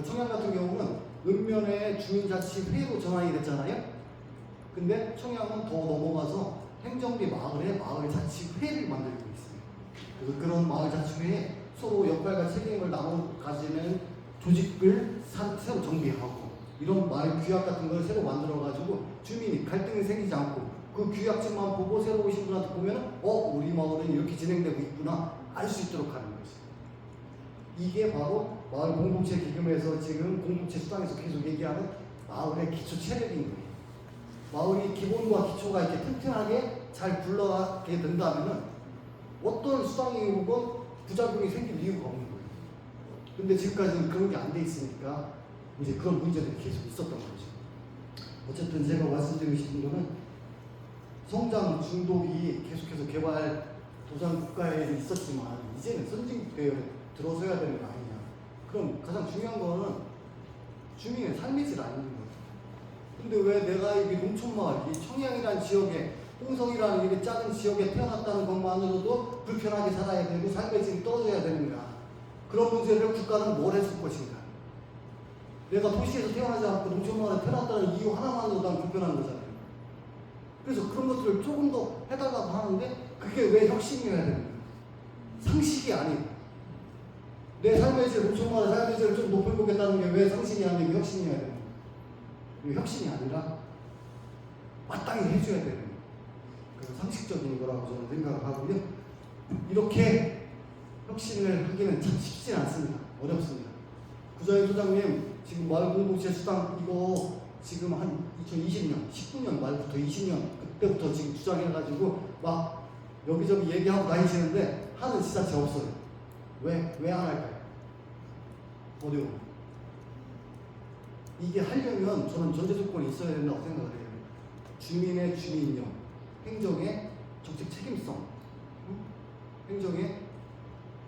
청양 같은 경우는 읍면의 주민자치회로 전환이 됐잖아요. 근데 청양은 더 넘어가서 행정비 마을의 마을자치회를 만들고 있어요. 그래서 그런 마을자치회에 서로 역할과 책임을 나눠 가지는 조직을 새로 정비하고 이런 마을 규약 같은 걸 새로 만들어가지고 주민이 갈등이 생기지 않고 그 규약집만 보고 새로 오신 분한테 보면 우리 마을은 이렇게 진행되고 있구나 알 수 있도록 하는 거죠. 이게 바로 마을 공동체 기금에서 지금 공동체 수당에서 계속 얘기하는 마을의 기초 체력인 거예요. 마을이 기본과 기초가 이렇게 튼튼하게 잘 굴러가게 된다면은 어떤 수당이 오건 부작용이 생길 이유가 없는 거예요. 근데 지금까지는 그런 게 안 돼 있으니까 이제 그런 문제들이 계속 있었던 거죠. 어쨌든 제가 말씀드리고 싶은 거는 성장 중독이 계속해서 개발 도상 국가에 있었지만 이제는 선진국에 들어서야 되는 거 아니냐. 그럼 가장 중요한 거는 주민의 삶의 질 아닌 거죠. 근데 왜 내가 이 농촌마을, 이 청양이라는 지역에 홍성이라는 이게 작은 지역에 태어났다는 것만으로도 불편하게 살아야 되고 삶의 질이 떨어져야 되는가. 그런 문제를 국가는 뭘 해줄 것인가? 내가 도시에서 태어나지 않고 농촌마을에 태어났다는 이유 하나만으로 난 불편한 거잖아요. 그래서 그런 것들을 조금 더 해달라고 하는데 그게 왜 혁신이어야 되는 거예요? 상식이 아니고 내 삶의 질, 농촌마을의 삶의 질을 좀 높여보겠다는 게 왜 상식이 아니고 혁신이어야 되는 거예요? 이게 혁신이 아니라 마땅히 해줘야 되는 거예요. 그래서 상식적인 거라고 저는 생각을 하고요. 이렇게 혁신을 하기는 참 쉽지 않습니다. 어렵습니다. 구자희 소장님 지금 마을공동체 수당 이거 지금 한 2020년, 19년 말부터 20년 그때부터 지금 주장해가지고 막 여기저기 얘기하고 다니시는데 하는 지자체 없어요. 왜 안 할까요? 어려워. 이게 하려면 저는 전제 조건이 있어야 된다고 생각을 해요. 주민의 주민력, 행정의 정책 책임성, 행정의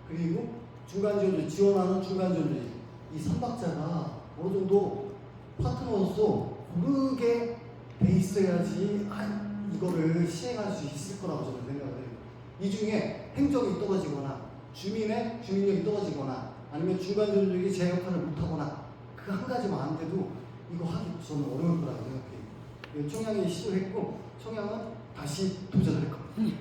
그리고 중간지원주의, 지원하는 중간지원주의 이 3박자가 어느 정도 파트너로서 고르게 돼 있어야지 이거를 시행할 수 있을 거라고 저는 생각을 해요. 이 중에 행정이 떨어지거나 주민의 주민력이 떨어지거나 아니면 중간지원주의가 제 역할을 못하거나 그 한 가지만 안 돼도 이거 하기 저는 어려울 거라고 생각해요. 청양이 시도했고 청양은 다시 도전할 겁니다.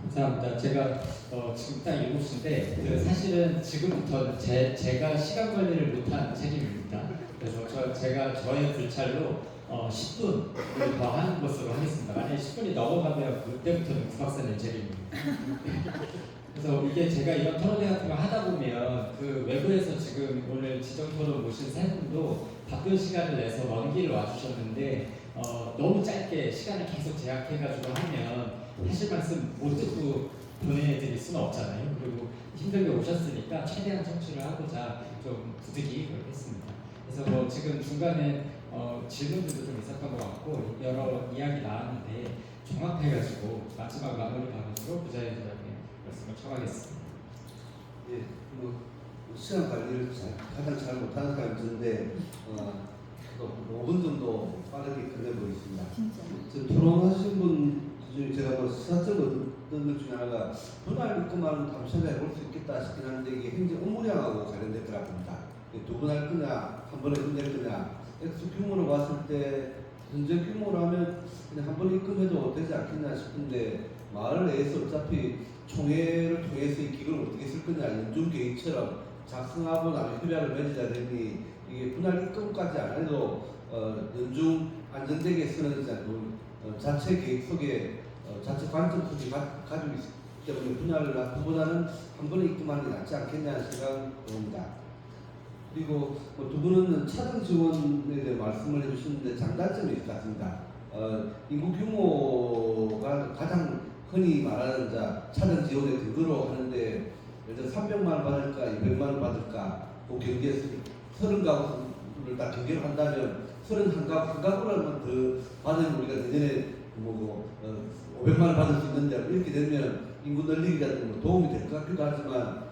감사합니다. 제가 지금 딱 7시인데 그 사실은 지금부터 제가 시간 관리를 못한 책임입니다. 그래서 제가 저의 불찰로 10분 더 하는 것으로 하겠습니다. 만약에 10분이 넘어가면 그때부터는 구박사님 책임입니다. 그래서 이게 제가 이런 토론회 같은 거 하다 보면 그 외부에서 지금 오늘 지정토론 모신 세 분도 바쁜 시간을 내서 먼 길을 와주셨는데 너무 짧게 시간을 계속 제약해가지고 하면 하실 말씀 못 듣고 보내드릴 수는 없잖아요. 그리고 힘들게 오셨으니까 최대한 청취를 하고자 좀 부득이 그렇게 했습니다. 그래서 뭐 지금 중간에 질문들도 좀 있었던 것 같고 여러 이야기 나왔는데 종합해가지고 마지막 마무리 발언으로 부자의 부장님 말씀을 청하겠습니다. 예, 시간 관리를 가장 잘 못하는 사람이 있는데 또 5분 정도 빠르게 끝내보겠습니다. 지금 토론하신 분 중에 제가 시사적으로 얻은 것 중에 하나가 분할 입금하는 감시를 해볼 수 있겠다 싶긴 한데 이게 행정 업무량하고 관련되더라고 합니다. 2번 할 거냐, 한 번에 끝낼 거냐. 액수 규모로 봤을 때 현재 규모라면 그냥 한 번에 입금해도 되지 않겠나 싶은데 마을 내에서 어차피 총회를 통해서 이 기금을 어떻게 쓸 거냐 연중 계획처럼 작성하고 나면 협약을 맺어야 되니 이게 분할 입금까지 안 해도 연중 안정되게 쓰는 자체 계획 속에 자체 관점 속에 가지고 있기 때문에 분할을 놔두보다는 한 번에 입금하는 게 낫지 않겠냐는 생각을 봅니다. 그리고 두 분은 차등 지원에 대해 말씀을 해주셨는데 장단점이 있을 것 같습니다. 인구 규모가 가장 흔히 말하는 차등 지원의 근거로 하는데 예를 들어 300만 원 받을까 200만 원 받을까 그 경계에서 30가구를 다 경계를 한다면 31가구 한 가구라면 더 받으면 우리가 내년에 500만 원 받을 수 있는데 이렇게 되면 인구 늘리기라는 도움이 될 것 같기도 하지만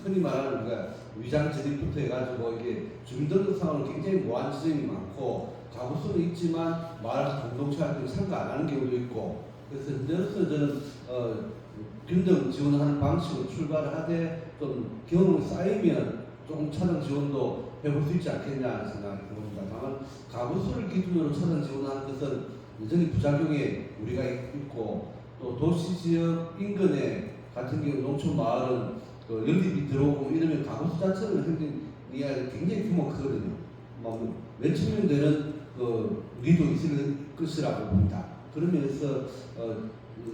흔히 말하는 우리가 위장 전입부터 해가지고 이게 주민등록상으로 굉장히 무한 지점이 많고 가구 수는 있지만 마을 공동체 활동에 참가 안 하는 경우도 있고 그래서 현재로서는 저는 균등 지원하는 방식으로 출발을 하되 좀 경험이 쌓이면 조금 차등 지원도 해볼 수 있지 않겠냐 하는 생각이 듭니다. 다만 가구 수를 기준으로 차등 지원하는 것은 여전히 부작용이 우리가 있고 또 도시 지역 인근에 같은 경우 농촌 마을은 연립이 들어오고 이러면 가구 수 자체는 굉장히 규모가 크거든요. 몇천 명 되는 리도 있을 것이라고 봅니다. 그러면서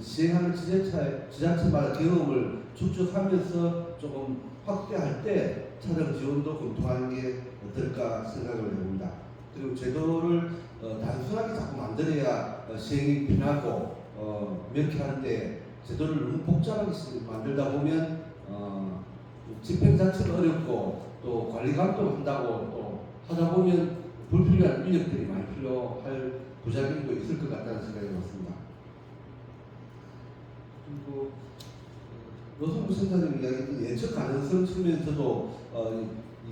시행하는 지자체마다 경험을 축적하면서 조금 확대할 때 차등 지원도 검토하는 게 어떨까 생각을 해봅니다. 그리고 제도를 단순하게 자꾸 만들어야 시행이 편하고 명쾌한데 제도를 너무 복잡하게 만들다 보면 집행 자체가 어렵고 또 관리 감독을 한다고 또 하다 보면 불필요한 인력들이 많이 필요할 부작용도 있을 것 같다는 생각이 들었습니다. 그리고 노성부 센터님 이야기했던 예측 가능성 측면에서도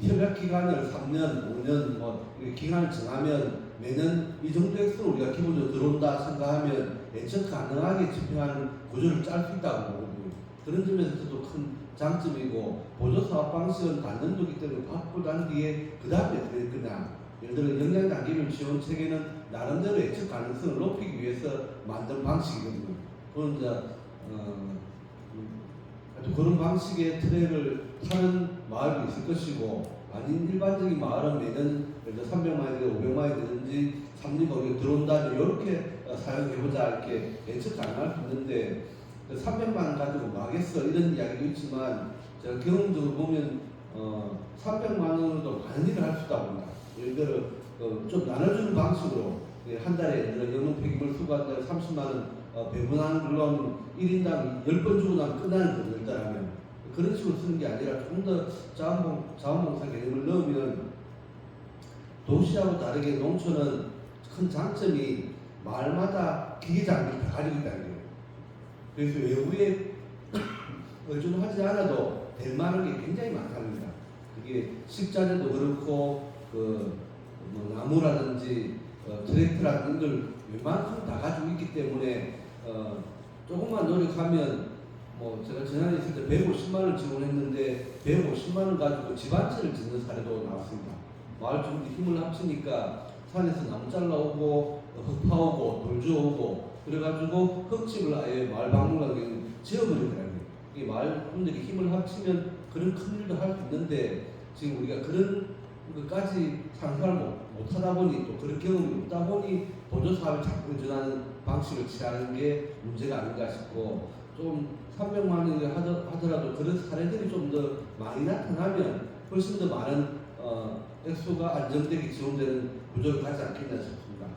협약 기간을 3년, 5년 기간을 정하면 매년 이 정도 액수는 우리가 기본적으로 들어온다 생각하면 예측 가능하게 집행하는 구조를 짤 수 있다고 보거든요. 그런 점에서도 큰 장점이고 보조 사업 방식은 단년도기 때문에 받고 난 뒤에 그 다음에 어떻게 그냥 예를 들어 영양 단계별 지원 체계는 나름대로 예측 가능성을 높이기 위해서 만든 방식이거든요. 그런 이제 하여튼 그런 방식의 트랙을 타는 마을도 있을 것이고 아닌 일반적인 마을은 매년 예를 들어 300마일이든 500마일이든지 3리 들어온다면 이렇게 사용해보자 이렇게 예측 가능할 수 있는데 300만 가지고 막겠어 이런 이야기도 있지만 제가 경험적으로 보면 300만 원으로도 많은 일을 할 수 있다고 봅니다. 예를 들어 좀 나눠주는 방식으로 한 달에 예를 들어 영농 폐기물 수거한다고 30만 원 배분하는 걸로 하면 1인당 10번 주고 나면 끝나는 거죠. 일단 하면 그런 식으로 쓰는 게 아니라 좀 더 자원봉사 개념을 넣으면 도시하고 다르게 농촌은 큰 장점이 마을마다 기계 장비를 다 가지고 있다는 거예요. 그래서 외부에 의존하지 않아도 될 만한 게 굉장히 많답니다. 그게 식자재도 그렇고 뭐 나무라든지 트랙터라든지 걸 웬만큼 다 가지고 있기 때문에 조금만 노력하면 뭐 제가 지난해 있을 때 150만 원 지원했는데 150만 원 가지고 집 한 채를 짓는 사례도 나왔습니다. 마을 주민들이 힘을 합치니까 산에서 나무 잘라오고 흙 파오고 돌 주워오고 그래가지고 흙집을 아예 마을 박물관에 지어버리더라고요. 이 마을 분들이 힘을 합치면 그런 큰 일도 할 수 있는데 지금 우리가 그런 것까지 상상을 못 하다 보니 또 그런 경험이 없다 보니 보조사업을 자꾸 의존하는 방식을 취하는 게 문제가 아닌가 싶고 좀 300만 원을 하더라도 그런 사례들이 좀 더 많이 나타나면 훨씬 더 많은 액수가 안정되게 지원되는 구조를 갖지 않겠나 싶습니다.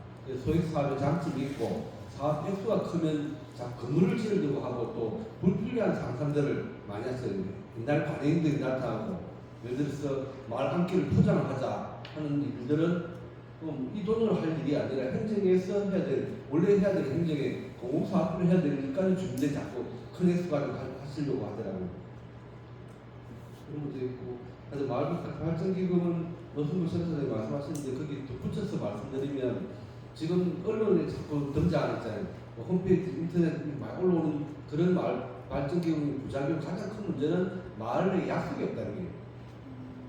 소액 사업의 장점이 있고 사업 액수가 크면 건물을 지으려고 하고 또 불필요한 상상들을 많이 했어요. 옛날 관행들이 나타나고 예를 들어서 마을 한 끼를 포장을 하자 하는 일들은 이 돈으로 할 일이 아니라 행정에서 해야 될 원래 해야 될 행정에 공공사업을 해야 될 일까지 주민들이 자꾸 큰 액수 가지고 하시려고 하더라고요. 그런 것도 있고 그래서 마을 발전기금은 노승부 센터장이 말씀하셨는데 거기 또 붙여서 말씀드리면 지금 언론에 자꾸 등장하잖아요. 뭐 홈페이지 인터넷 많이 올라오는 그런 마을 발전기금의 부작용 가장 큰 문제는 마을에 약속이 없다는 거예요.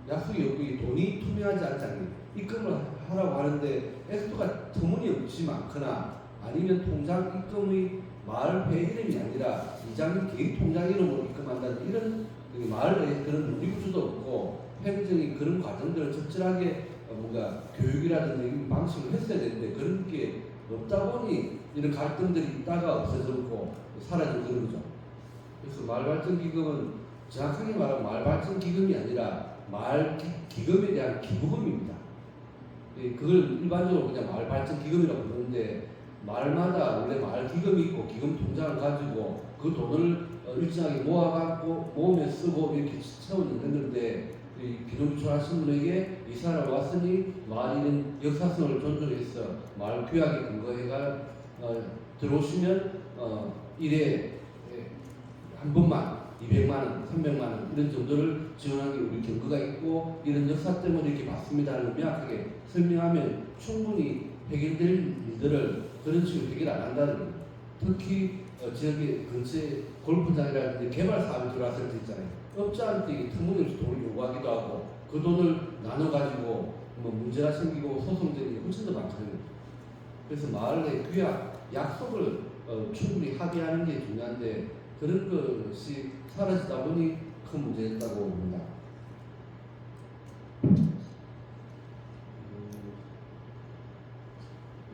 약속이 없고 돈이 투명하지 않다는 거예요. 입금을 하라고 하는데 액수가 터무니없이 많거나 아니면 통장 입금의 마을회 이름이 아니라 이장님 계획통장 이름으로 입금한다는 이런 마을에 그런 논리구조도 없고 행정이 그런 과정들을 적절하게 뭔가 교육이라든지 방식을 했어야 되는데 그런 게 없다 보니 이런 갈등들이 있다가 없어졌고 사라진 그런 거죠. 그래서 마을발전기금은 정확하게 말하면 마을발전기금이 아니라 마을기금에 대한 기부금입니다. 그걸 일반적으로 그냥 마을발전기금이라고 부르는데 마을마다 원래 마을기금이 있고 기금 통장을 가지고 그 돈을 일정하게 모아갖고 모으면 쓰고 이렇게 채워 넣는 건데 비농기촌하신 분에게 이사를 왔으니 마을에는 역사성을 존중해서 마을 규약에 근거해가 들어오시면 일에 한 번만 200만 원, 300만 원 이런 정도를 지원하는 게 우리 경과가 있고 이런 역사 때문에 이렇게 받습니다를 명확하게 설명하면 충분히 해결될 일들을 그런 식으로 해결 안 한다는 거예요. 특히 지역의 근처에 골프장이라든지 개발 사업이 들어왔을 때 있잖아요. 업자한테 터무니없이 돈을 요구하기도 하고 그 돈을 나눠가지고 뭐 문제가 생기고 소송들이 훨씬 더 많거든요. 그래서 마을 내 규약, 약속을 충분히 합의하는 게 중요한데 그런 것이 사라지다 보니 큰 문제였다고 봅니다.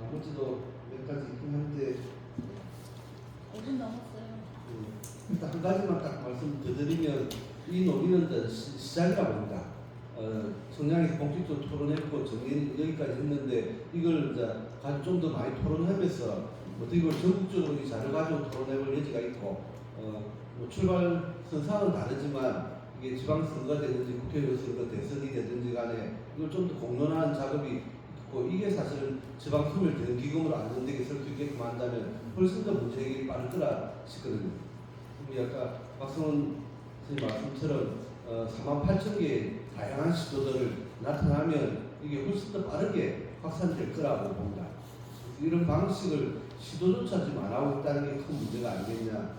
나머지도 몇 가지 있긴 한데 5분 넘었어요. 일단 한 가지만 딱 말씀 드리면 이 논의는 시작이라고 봅니다. 청량에서 공식적으로 토론했고 정리는 여기까지 했는데 이걸 이제 좀 더 많이 토론하면서 어떻게 보면 전국적으로 이 자료 가지고 토론해볼 여지가 있고 뭐 출발 선상은 다르지만 이게 지방선거가 되든지 국회의원 선거 대선이 되든지 간에 이걸 좀 더 공론화하는 작업이 있고 이게 사실은 지방소멸대응기금으로 안정되게 설 수 있게끔 한다면 훨씬 더 문제 해결이 빠를 거라 싶거든요. 아까 박성원 선생님 말씀처럼 48,000개의 다양한 시도들을 나타나면 이게 훨씬 더 빠르게 확산될 거라고 봅니다. 이런 방식을 시도조차 지금 안 하고 있다는 게 큰 문제가 아니겠냐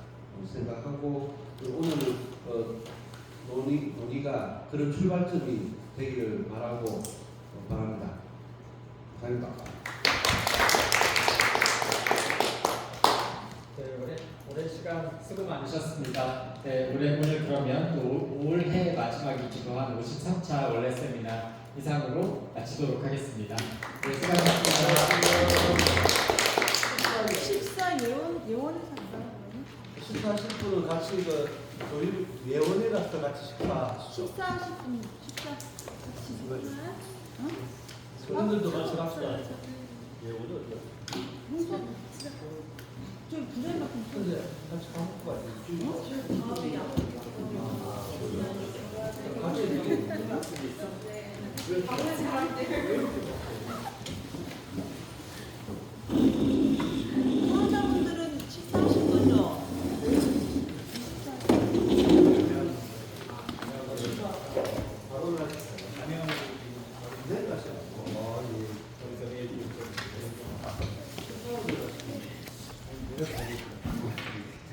생각하고 오늘 논의가 그런 출발점이 되기를 바라고 바랍니다. 감사합니다. 네, 오랜 시간 수고 많으셨습니다. 네, 오늘 그러면 또 올해 마지막이기도 한 53차 원래 세미나 이상으로 마치도록 하겠습니다. 네, 수고하셨습니다. 14 예원에서 한다. 식사 10분은 같이 저희 예원이라서 같이 식사. 14 10분 14 같이 식사. 손님들도 같이 갑시다. 예원이 어디야? 좀 부자만큼 근데 같이 밥 먹고 가야지. 같이 환자분들은 식사하신 거죠? 네,